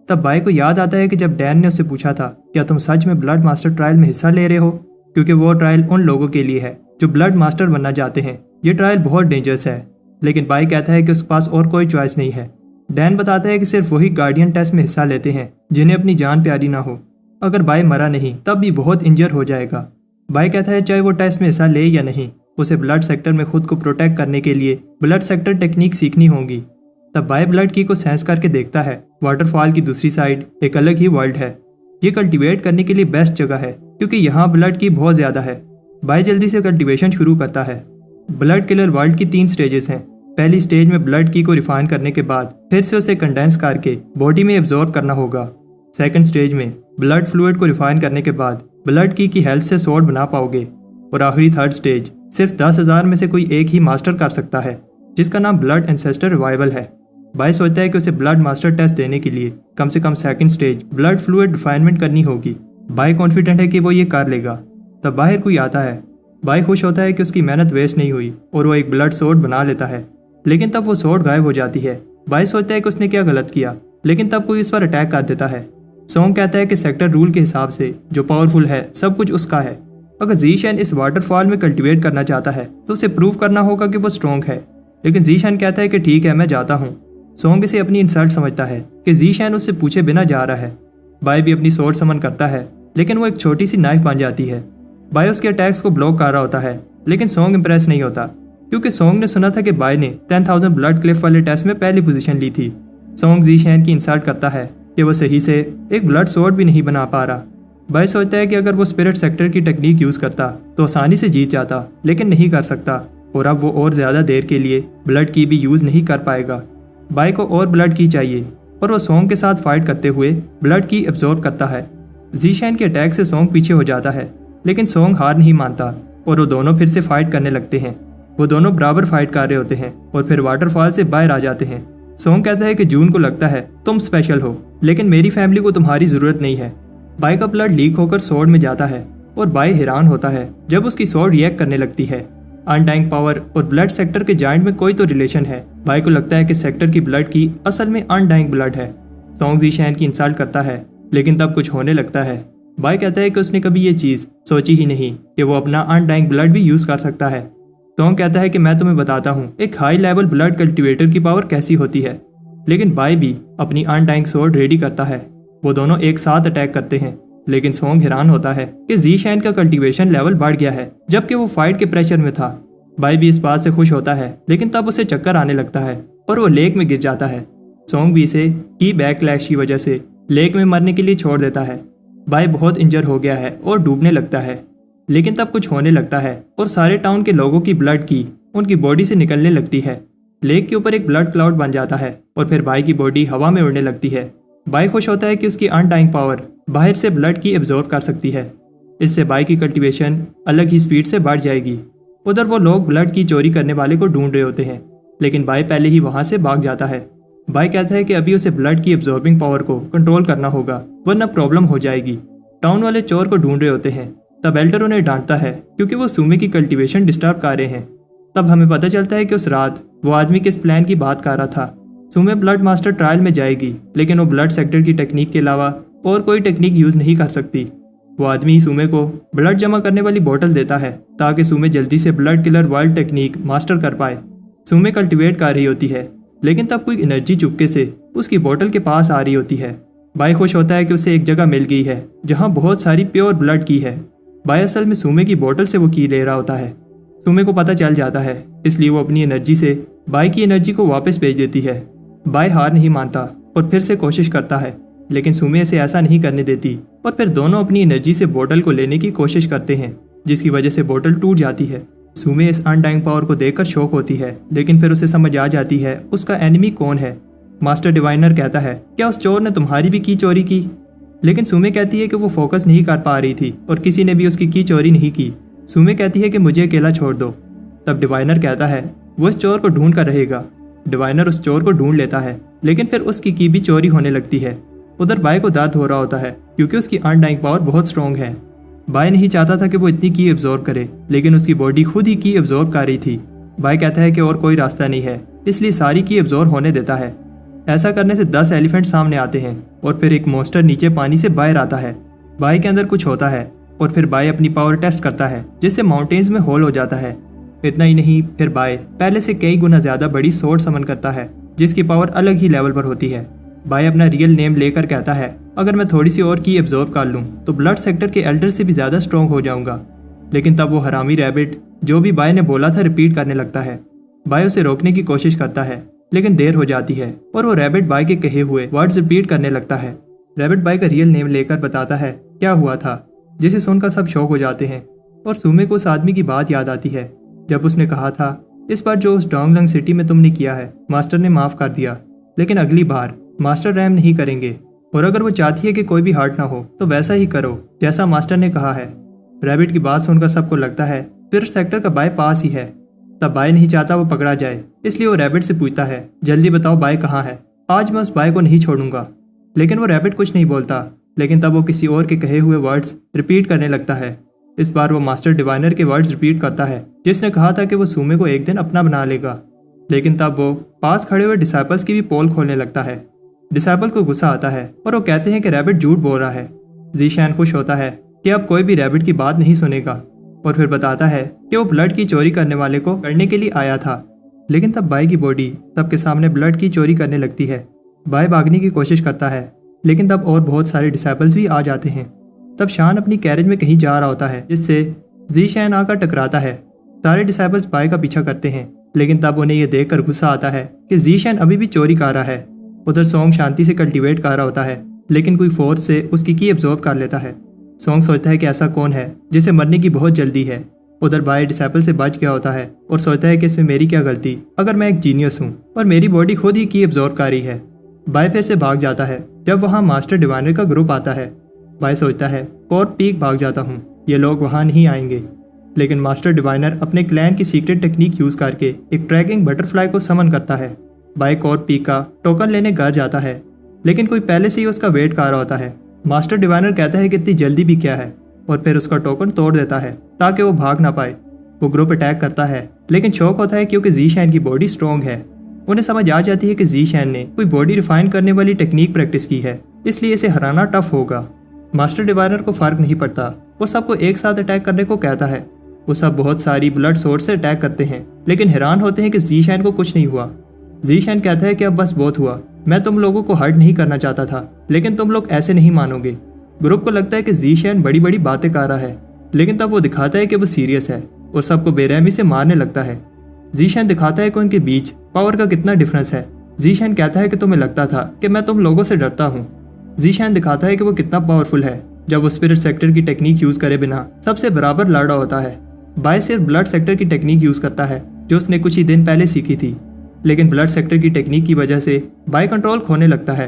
Speaker 1: तब बाय को याद आता है कि जब डैन ने उससे पूछा था क्या तुम सच में ब्लड मास्टर ट्रायल में हिस्सा ले रहे हो, क्योंकि वो ट्रायल उन लोगों के लिए है जो ब्लड मास्टर बनना चाहते हैं। ये ट्रायल बहुत डेंजरस है, लेकिन बाय कहता है कि उसके पास और कोई चॉइस नहीं है। डैन बताता है कि सिर्फ वही गार्डियन टेस्ट में हिस्सा लेते हैं जिन्हें अपनी जान प्यारी ना हो। अगर बाय मरा नहीं तब भी बहुत इंजर हो जाएगा। बाय कहता है चाहे वो टेस्ट में हिस्सा ले या नहीं, उसे ब्लड सेक्टर में खुद को प्रोटेक्ट करने के लिए ब्लड सेक्टर टेक्निक सीखनी होगी। तब बाय ब्लड की को सेंस करके देखता है वाटरफॉल की दूसरी साइड एक अलग ही वर्ल्ड है। ये कल्टीवेट करने के लिए बेस्ट जगह है क्योंकि यहाँ ब्लड की बहुत ज्यादा है। बाय जल्दी से कल्टीवेशन शुरू करता है। ब्लड किलर वर्ल्ड की 3 स्टेजेस हैं। पहली स्टेज में ब्लड की को रिफाइन करने के बाद फिर से उसे कंडेंस करके बॉडी में एब्जॉर्ब करना होगा। सेकंड स्टेज में ब्लड फ्लूइड को रिफाइन करने के बाद ब्लड की हेल्थ से स्वॉर्ड बना पाओगे, और आखिरी थर्ड स्टेज सिर्फ 10,000 में से कोई एक ही मास्टर कर सकता है जिसका नाम ब्लड एंसेस्टर रिवाइवल है। बाय सोचता है कि उसे ब्लड मास्टर टेस्ट देने के लिए कम से कम second stage blood fluid refinement करनी होगी। बाय कॉन्फिडेंट है कि वो ये कर लेगा। तब बाहर कोई आता है। बाय खुश होता है कि उसकी मेहनत वेस्ट नहीं हुई और वो एक ब्लड सोर्ड बना लेता है, लेकिन तब वो सोर्ड गायब हो जाती है। बाय सोचता है कि उसने क्या गलत किया, लेकिन तब कोई उस पर अटैक कर देता है। सॉन्ग कहता है कि सेक्टर रूल के हिसाब से जो पावरफुल है सब कुछ उसका है। अगर जीशन इस वाटरफॉल में कल्टीवेट करना चाहता है तो उसे प्रूव करना होगा कि वो स्ट्रॉन्ग है, लेकिन जीशन कहता है कि ठीक है मैं जाता हूँ। सॉन्ग इसे अपनी इंसल्ट समझता है कि जीशन उससे पूछे बिना जा रहा है। बाय भी अपनी सोर्ड समन करता है, लेकिन वो एक छोटी सी नाइफ बन जाती है। बाय उसके अटैक्स को ब्लॉक कर रहा होता है, लेकिन सॉन्ग इंप्रेस नहीं होता क्योंकि सॉन्ग ने सुना था कि बाय ने 10,000 ब्लड क्लिफ वाले टेस्ट में पहली पोजीशन ली थी। सॉन्ग जीशन की इंसल्ट करता है कि वो सही से एक ब्लड सोर्ड भी नहीं बना पा रहा। बाय सोचता है कि अगर वो स्पिरिट सेक्टर की टेक्निक यूज करता तो आसानी से जीत जाता, लेकिन नहीं कर सकता, और अब वो और ज्यादा देर के लिए ब्लड की भी यूज नहीं कर पाएगा। बाय को और ब्लड की चाहिए और वो सॉन्ग के साथ फाइट करते हुए ब्लड की एब्जॉर्ब करता है। जीशन के अटैक से सॉन्ग पीछे हो जाता है, लेकिन सॉन्ग हार नहीं मानता और वो दोनों फिर से फाइट करने लगते हैं। वो दोनों बराबर फाइट कर रहे होते हैं और फिर वाटरफॉल से बाहर आ जाते हैं। सॉन्ग कहता है कि जून को लगता है तुम स्पेशल हो, लेकिन मेरी फैमिली को तुम्हारी जरूरत नहीं है। बाय का ब्लड लीक होकर सोर्ड में जाता है और बाय हैरान होता है जब उसकी सोर्ड रिएक्ट करने लगती है। अनडाइंग पावर और ब्लड सेक्टर के जॉइंट में कोई तो रिलेशन है। बाय को लगता है कि सेक्टर की ब्लड की असल में अनडाइंग ब्लड है। सॉन्ग जीशन की इंसल्ट करता है, लेकिन तब कुछ होने लगता है। बाय कहता है कि उसने कभी ये चीज सोची ही नहीं कि वो अपना अनडाइंग ब्लड भी यूज कर सकता है। सॉन्ग कहता है कि मैं तुम्हें बताता हूँ एक हाई लेवल ब्लड कल्टीवेटर की पावर कैसी होती है, लेकिन बाय भी अपनी अनडाइंग सोर्ड रेडी करता है। वो दोनों एक साथ अटैक करते हैं। लेकिन सोंग हैरान होता है कि ज़ीशैन का कल्टीवेशन लेवल बढ़ गया है जबकि वो फाइट के प्रेशर में था। बाई भी इस बात से खुश होता है, लेकिन तब उसे चक्कर आने लगता है और वो लेक में गिर जाता है। सोंग भी इसे की बैकलैश की वजह से लेक में मरने के लिए छोड़ देता है। बाई बहुत इंजर हो गया है और डूबने लगता है, लेकिन तब कुछ होने लगता है और सारे टाउन के लोगों की ब्लड की उनकी बॉडी से निकलने लगती है। लेक के ऊपर एक ब्लड क्लाउड बन जाता है और फिर बाई की बॉडी हवा में उड़ने लगती है। बाई खुश होता है कि उसकी अनडाइंग पावर बाहर से ब्लड की एब्जॉर्ब कर सकती है। इससे बाई की कल्टीवेशन अलग ही स्पीड से बढ़ जाएगी। उधर वो लोग ब्लड की चोरी करने वाले को ढूंढ रहे होते हैं, लेकिन बाई पहले ही वहां से भाग जाता है। बाई कहता है कि अभी उसे ब्लड की एब्जॉर्बिंग पावर को कंट्रोल करना होगा वरना प्रॉब्लम हो जाएगी। टाउन वाले चोर को ढूंढ रहे होते हैं, तब एल्डर उन्हें डांटता है क्योंकि वो सुमे की कल्टीवेशन डिस्टर्ब कर रहे हैं। तब हमें पता चलता है कि उस रात वो आदमी किस प्लान की बात कर रहा था। सुमे ब्लड मास्टर ट्रायल में जाएगी, लेकिन वो ब्लड सेक्टर की टेक्निक के अलावा और कोई टेक्निक यूज नहीं कर सकती। वो आदमी सुमे को ब्लड जमा करने वाली बोतल देता है ताकि सुमे जल्दी से blood killer wild technique master कर पाए। सुमे कल्टीवेट कर रही होती है, लेकिन तब कोई एनर्जी चुपके से उसकी बोतल के पास आ रही होती है। बाई खुश होता है कि उसे एक जगह मिल गई है जहाँ बहुत सारी प्योर ब्लड की है। बाई असल में सुमे की बोतल से वो की ले रहा होता है। सुमे को पता चल जाता है, इसलिए वो अपनी एनर्जी से बाई की एनर्जी को वापस भेज देती है। बाई हार नहीं मानता और फिर से कोशिश करता है, लेकिन सुमे इसे ऐसा नहीं करने देती और फिर दोनों अपनी एनर्जी से बोतल को लेने की कोशिश करते हैं, जिसकी वजह से बोतल टूट जाती है। सुमे इस अनडाइंग पावर को देखकर शौक होती है, लेकिन फिर उसे समझ आ जाती है उसका एनिमी कौन है। मास्टर डिवाइनर कहता है, क्या उस चोर ने तुम्हारी भी की चोरी की? लेकिन सुमे कहती है कि वो फोकस नहीं कर पा रही थी और किसी ने भी उसकी की चोरी नहीं की। सुमे कहती है कि मुझे अकेला छोड़ दो। तब डिवाइनर कहता है वो इस चोर को ढूंढ कर रहेगा। डिवाइनर उस चोर को ढूंढ लेता है, लेकिन फिर उसकी की भी चोरी होने लगती है। उधर बाई को दर्द हो रहा होता है क्योंकि उसकी अनडाइंग पावर बहुत स्ट्रॉन्ग है। बाई नहीं चाहता था कि वो इतनी की एब्जॉर्ब करे, लेकिन उसकी बॉडी खुद ही की एब्जॉर्ब कर रही थी। बाई कहता है कि और कोई रास्ता नहीं है, इसलिए सारी की एब्जॉर्ब होने देता है। ऐसा करने से 10 एलिफेंट सामने आते हैं और फिर एक मॉन्स्टर नीचे पानी से बाहर आता है। बाई के अंदर कुछ होता है और फिर बाई अपनी पावर टेस्ट करता है, जिससे माउंटेन्स में होल हो जाता है। इतना ही नहीं, फिर बाई पहले से कई गुना ज्यादा बड़ी सोर्ड समन करता है, जिसकी पावर अलग ही लेवल पर होती है। बाई अपना रियल नेम लेकर कहता है, अगर मैं थोड़ी सी और की एब्जॉर्ब कर लूँ तो ब्लड सेक्टर के एल्डर से भी ज्यादा स्ट्रॉन्ग हो जाऊंगा। लेकिन तब वो हरामी रैबिट जो भी बाई ने बोला था रिपीट करने लगता है। बाई उसे रोकने की कोशिश करता है, लेकिन देर हो जाती है और वो रैबिट बाई के कहे हुए वर्ड्स रिपीट करने लगता है। रैबिट बाई का रियल नेम लेकर बताता है क्या हुआ था, जिसे सुनकर सब शौक हो जाते हैं और सुमे को उस आदमी की बात याद आती है जब उसने कहा था, इस बार जो उस डोंगलंग सिटी में तुमने किया है मास्टर ने माफ कर दिया, लेकिन अगली बार मास्टर रहम नहीं करेंगे और अगर वो चाहती है कि कोई भी हर्ट ना हो तो वैसा ही करो जैसा मास्टर ने कहा है। रैबिट की बात सुनकर सबको लगता है फिर सेक्टर का बाय पास ही है। तब बाय नहीं चाहता वो पकड़ा जाए, इसलिए वो रैबिट से पूछता है, जल्दी बताओ बाय कहाँ है, आज मैं उस बाय को नहीं छोड़ूंगा। लेकिन वो रैबिट कुछ नहीं बोलता, लेकिन तब वो किसी और के कहे हुए वर्ड्स रिपीट करने लगता है। इस बार वो मास्टर डिवाइनर के वर्ड्स रिपीट करता है, जिसने कहा था कि वो सुमे को एक दिन अपना बना लेगा। लेकिन तब वो पास खड़े हुए डिसाइपल्स की भी पोल खोलने लगता है। डिसाइपल को गुस्सा आता है और वो कहते हैं कि रैबिट झूठ बोल रहा है। ज़ीशैन खुश होता है कि अब कोई भी रैबिट की बात नहीं सुनेगा और फिर बताता है कि वो ब्लड की चोरी करने वाले को करने के लिए आया था। लेकिन तब बाय की बॉडी सबके सामने ब्लड की चोरी करने लगती है। बाय भागने की कोशिश करता है, लेकिन तब और बहुत सारे डिसाइपल्स भी आ जाते हैं। तब शान अपनी कैरेज में कहीं जा रहा होता है, जिससे ज़ीशैन आकर टकराता है। सारे डिसाइपल्स बाय का पीछा करते हैं, लेकिन तब उन्हें यह देखकर गुस्सा आता है कि ज़ीशैन अभी भी चोरी कर रहा है। उधर सोंग शांति से कल्टीवेट कर रहा होता है, लेकिन कोई फोर्स से उसकी की एब्जॉर्ब कर लेता है। सोंग सोचता है कि ऐसा कौन है जिसे मरने की बहुत जल्दी है। उधर बाय डिसाइपल से बच गया होता है और सोचता है कि इसमें मेरी क्या गलती, अगर मैं एक जीनियस हूँ और मेरी बॉडी खुद ही की एब्जॉर्ब कर रही है। बाय फिर से भाग जाता है जब वहाँ मास्टर डिवाइनर का ग्रुप आता है। बाय सोचता है कॉर्प पीक भाग जाता हूँ, ये लोग वहाँ नहीं आएंगे। लेकिन मास्टर डिवाइनर अपने क्लैन की सीक्रेट टेक्निक यूज करके एक ट्रैकिंग बटरफ्लाई को समन करता है। बाय कॉर्प पीक का टोकन लेने घर जाता है, लेकिन कोई पहले से ही उसका वेट कर रहा होता है। मास्टर डिवाइनर कहता है कि इतनी जल्दी भी क्या है और फिर उसका टोकन तोड़ देता है ताकि वो भाग ना पाए। वो ग्रुप अटैक करता है, लेकिन शौक होता है क्योंकि ज़ीशैन की बॉडी स्ट्रॉन्ग है। उन्हें समझ आ जाती है कि ज़ीशैन ने कोई बॉडी रिफाइन करने वाली टेक्निक प्रैक्टिस की है, इसलिए इसे हराना टफ होगा। मास्टर डिवाइनर को फर्क नहीं पड़ता, वो सबको एक साथ अटैक करने को कहता है। वो सब बहुत सारी ब्लड सोर्स से अटैक करते हैं, लेकिन हैरान होते हैं कि ज़ीशैन को कुछ नहीं हुआ। ज़ीशैन कहता है कि अब बस बहुत हुआ, मैं तुम लोगों को हर्ट नहीं करना चाहता था, लेकिन तुम लोग ऐसे नहीं मानोगे। ग्रुप को लगता है कि ज़ीशैन बड़ी बड़ी बातें कर रहा है, लेकिन तब वो दिखाता है कि वो सीरियस है और सबको बेरहमी से मारने लगता है। ज़ीशैन दिखाता है कि उनके बीच पावर का कितना डिफरेंस है। ज़ीशैन कहता है कि तुम्हें लगता था कि मैं तुम लोगों से डरता हूँ। ज़ीशैन दिखाता है कि वो कितना पावरफुल है जब वो स्पिरिट सेक्टर की टेक्निक यूज करे बिना सबसे बराबर लड़ रहा होता है। बाय सिर्फ ब्लड सेक्टर की टेक्निक यूज करता है जो उसने कुछ ही दिन पहले सीखी थी, लेकिन ब्लड सेक्टर की टेक्निक की वजह से बाय कंट्रोल खोने लगता है।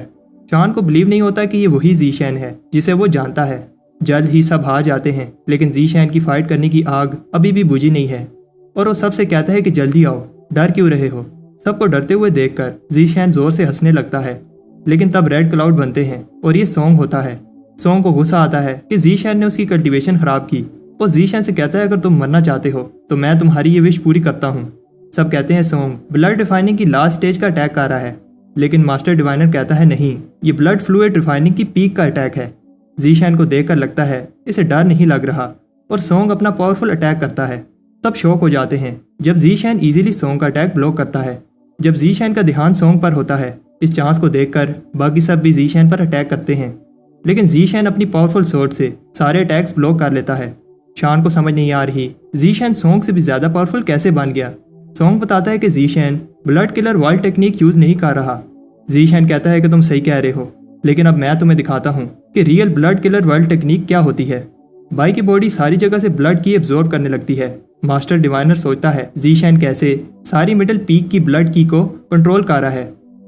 Speaker 1: शान को बिलीव नहीं होता कि ये वही ज़ीशैन है जिसे वो जानता है। जल्द ही सब हार जाते हैं, लेकिन ज़ीशैन की फाइट करने की आग अभी भी बुझी नहीं है और वो सबसे कहता है कि जल्दी आओ, डर क्यों रहे हो। सबको डरते हुए देखकर ज़ीशैन जोर से हंसने लगता है, लेकिन तब रेड क्लाउड बनते हैं और ये सॉन्ग होता है। सॉन्ग को गुस्सा आता है कि ज़ीशैन ने उसकी कल्टीवेशन खराब की और ज़ीशैन से कहता है अगर तुम मरना चाहते हो तो मैं तुम्हारी ये विश पूरी करता हूँ। सब कहते हैं सॉन्ग ब्लड रिफाइनिंग की लास्ट स्टेज का अटैक कर रहा है, लेकिन मास्टर डिवाइनर कहता है नहीं, ये ब्लड फ्लूइड रिफाइनिंग की पीक का अटैक है। ज़ीशैन को देखकर लगता है इसे डर नहीं लग रहा और सॉन्ग अपना पावरफुल अटैक करता है। तब शॉक हो जाते हैं जब ज़ीशैन इजीली सॉन्ग का अटैक ब्लॉक करता है। जब ज़ीशैन का ध्यान सॉन्ग पर होता है, इस चांस को देखकर बाकी सब भी ज़ीशैन पर अटैक करते हैं, लेकिन ज़ीशैन अपनी पावरफुल स्वॉर्ड से सारे अटैक्स ब्लॉक कर लेता है। शान को समझ नहीं आ रही ज़ीशैन सॉन्ग से भी ज्यादा पावरफुल कैसे बन गया। सॉन्ग बताता है कि Zeeshan blood killer world technique use नहीं कर रहा। ज़ीशैन कहता है कि तुम सही कह रहे हो, लेकिन अब मैं तुम्हें दिखाता हूँ कि real blood killer world technique क्या होती है। बाई की बॉडी सारी जगह से ब्लड की एब्जॉर्ब करने लगती है। मास्टर डिवाइनर सोचता है ज़ीशैन कैसे सारी मिडिल पीक की ब्लड की को कंट्रोल कर रहा है।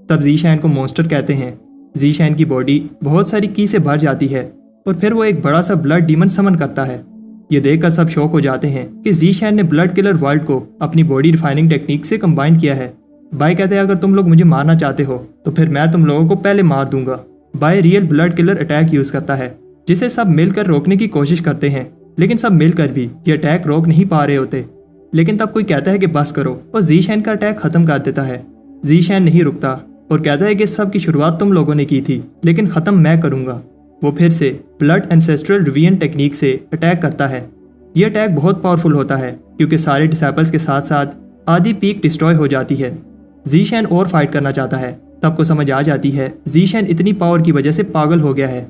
Speaker 1: तब ज़ीशैन को मॉन्स्टर कहते हैं। ज़ीशैन की बॉडी बहुत सारी की से भर जाती है और फिर वो एक बड़ा सा ब्लड डीमन समन करता है। ये देखकर सब शॉक हो जाते हैं कि ज़ीशैन ने ब्लड किलर वर्ल्ड को अपनी बॉडी रिफाइनिंग टेक्निक से कंबाइन किया है। बाय कहते हैं अगर तुम लोग मुझे मारना चाहते हो तो फिर मैं तुम लोगों को पहले मार दूंगा। By real blood killer attack use करता है जिसे सब मिलकर रोकने की कोशिश करते हैं, लेकिन सब मिलकर भी ये अटैक रोक नहीं पा रहे होते। लेकिन तब कोई कहता है कि बस करो और ज़ीशैन का अटैक खत्म कर देता है। ज़ीशैन नहीं रुकता और कहता है कि सब की शुरुआत तुम लोगों ने की थी, लेकिन खत्म मैं करूंगा। वो फिर से ब्लड एंसेस्ट्रल रिवीजन टेक्निक से अटैक करता है। ये अटैक बहुत पावरफुल होता है क्योंकि सारे डिसेबल्स के साथ साथ आधी पीक डिस्ट्रॉय हो जाती है। ज़ीशैन और फाइट करना चाहता है। तब को समझ आ जाती है ज़ीशैन इतनी पावर की वजह से पागल हो गया है,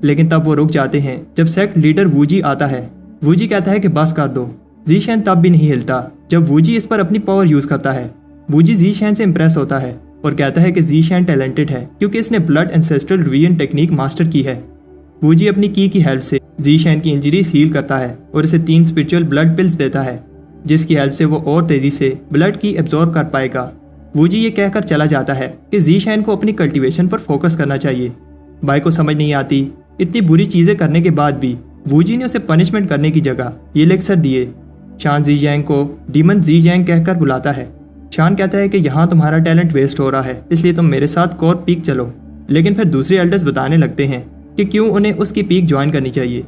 Speaker 1: लेकिन तब वो रुक जाते हैं जब सेक्ट लीडर वूजी आता है। वूजी कहता है कि बस कर दो। ज़ीशैन तब भी नहीं हिलता जब वूजी इस पर अपनी पावर यूज करता है। वूजी ज़ीशैन से इंप्रेस होता है और कहता है कि ज़ीशैन टैलेंटेड है क्योंकि इसने blood ancestral revision technique master की है। वूजी अपनी की हेल्प से ज़ीशैन की इंजरीज हील करता है और इसे 3 स्पिरिचुअल ब्लड पिल्स देता है, जिसकी हेल्प से वो और तेजी से ब्लड की एब्जॉर्ब कर पाएगा। वूजी ये कहकर चला जाता है कि ज़ीशैन को अपनी कल्टीवेशन पर फोकस करना चाहिए। बाय को समझ नहीं आती इतनी बुरी चीजें करने के बाद भी वूजी ने उसे पनिशमेंट करने की जगह ये लेक्चर दिए। शान ज़ीजैंग को डीमन ज़ीजैंग कहकर बुलाता है। शान कहता है कि यहाँ तुम्हारा टैलेंट वेस्ट हो रहा है, इसलिए तुम मेरे साथ कोर पीक चलो। लेकिन फिर दूसरे एल्डर्स बताने लगते हैं कि क्यों उन्हें उसकी पीक ज्वाइन करनी चाहिए,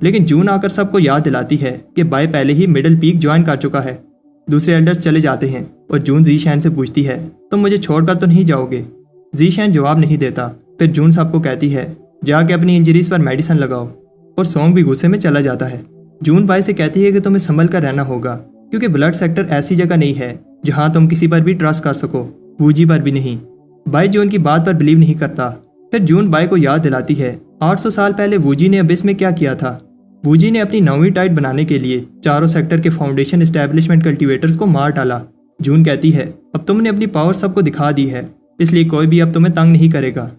Speaker 1: लेकिन जून आकर सबको याद दिलाती है कि बाय पहले ही मिडिल पीक ज्वाइन कर चुका है। दूसरे एल्डर्स चले जाते हैं और जून ज़ीशैन से पूछती है तुम मुझे छोड़कर तो नहीं जाओगे। ज़ीशैन जवाब नहीं देता। फिर जून सबको कहती है जाके अपनी इंजरीज पर मेडिसिन लगाओ, और सॉन्ग भी गुस्से में चला जाता है। जून बाय से कहती है कि तुम्हें संभल कर रहना होगा क्योंकि ब्लड सेक्टर ऐसी जगह नहीं है जहां तुम किसी पर भी ट्रस्ट कर सको, वूजी पर भी नहीं। बाय जून की बात पर बिलीव नहीं करता। फिर जून बाय को याद दिलाती है 800 साल पहले वूजी ने अबिस में क्या किया था। वूजी ने अपनी 9वीं टाइट बनाने के लिए चारों सेक्टर के फाउंडेशन एस्टेब्लिशमेंट कल्टीवेटर्स को मार डाला। जून कहती है अब तुमने अपनी पावर सबको दिखा दी है, इसलिए कोई भी अब तुम्हें तंग नहीं करेगा।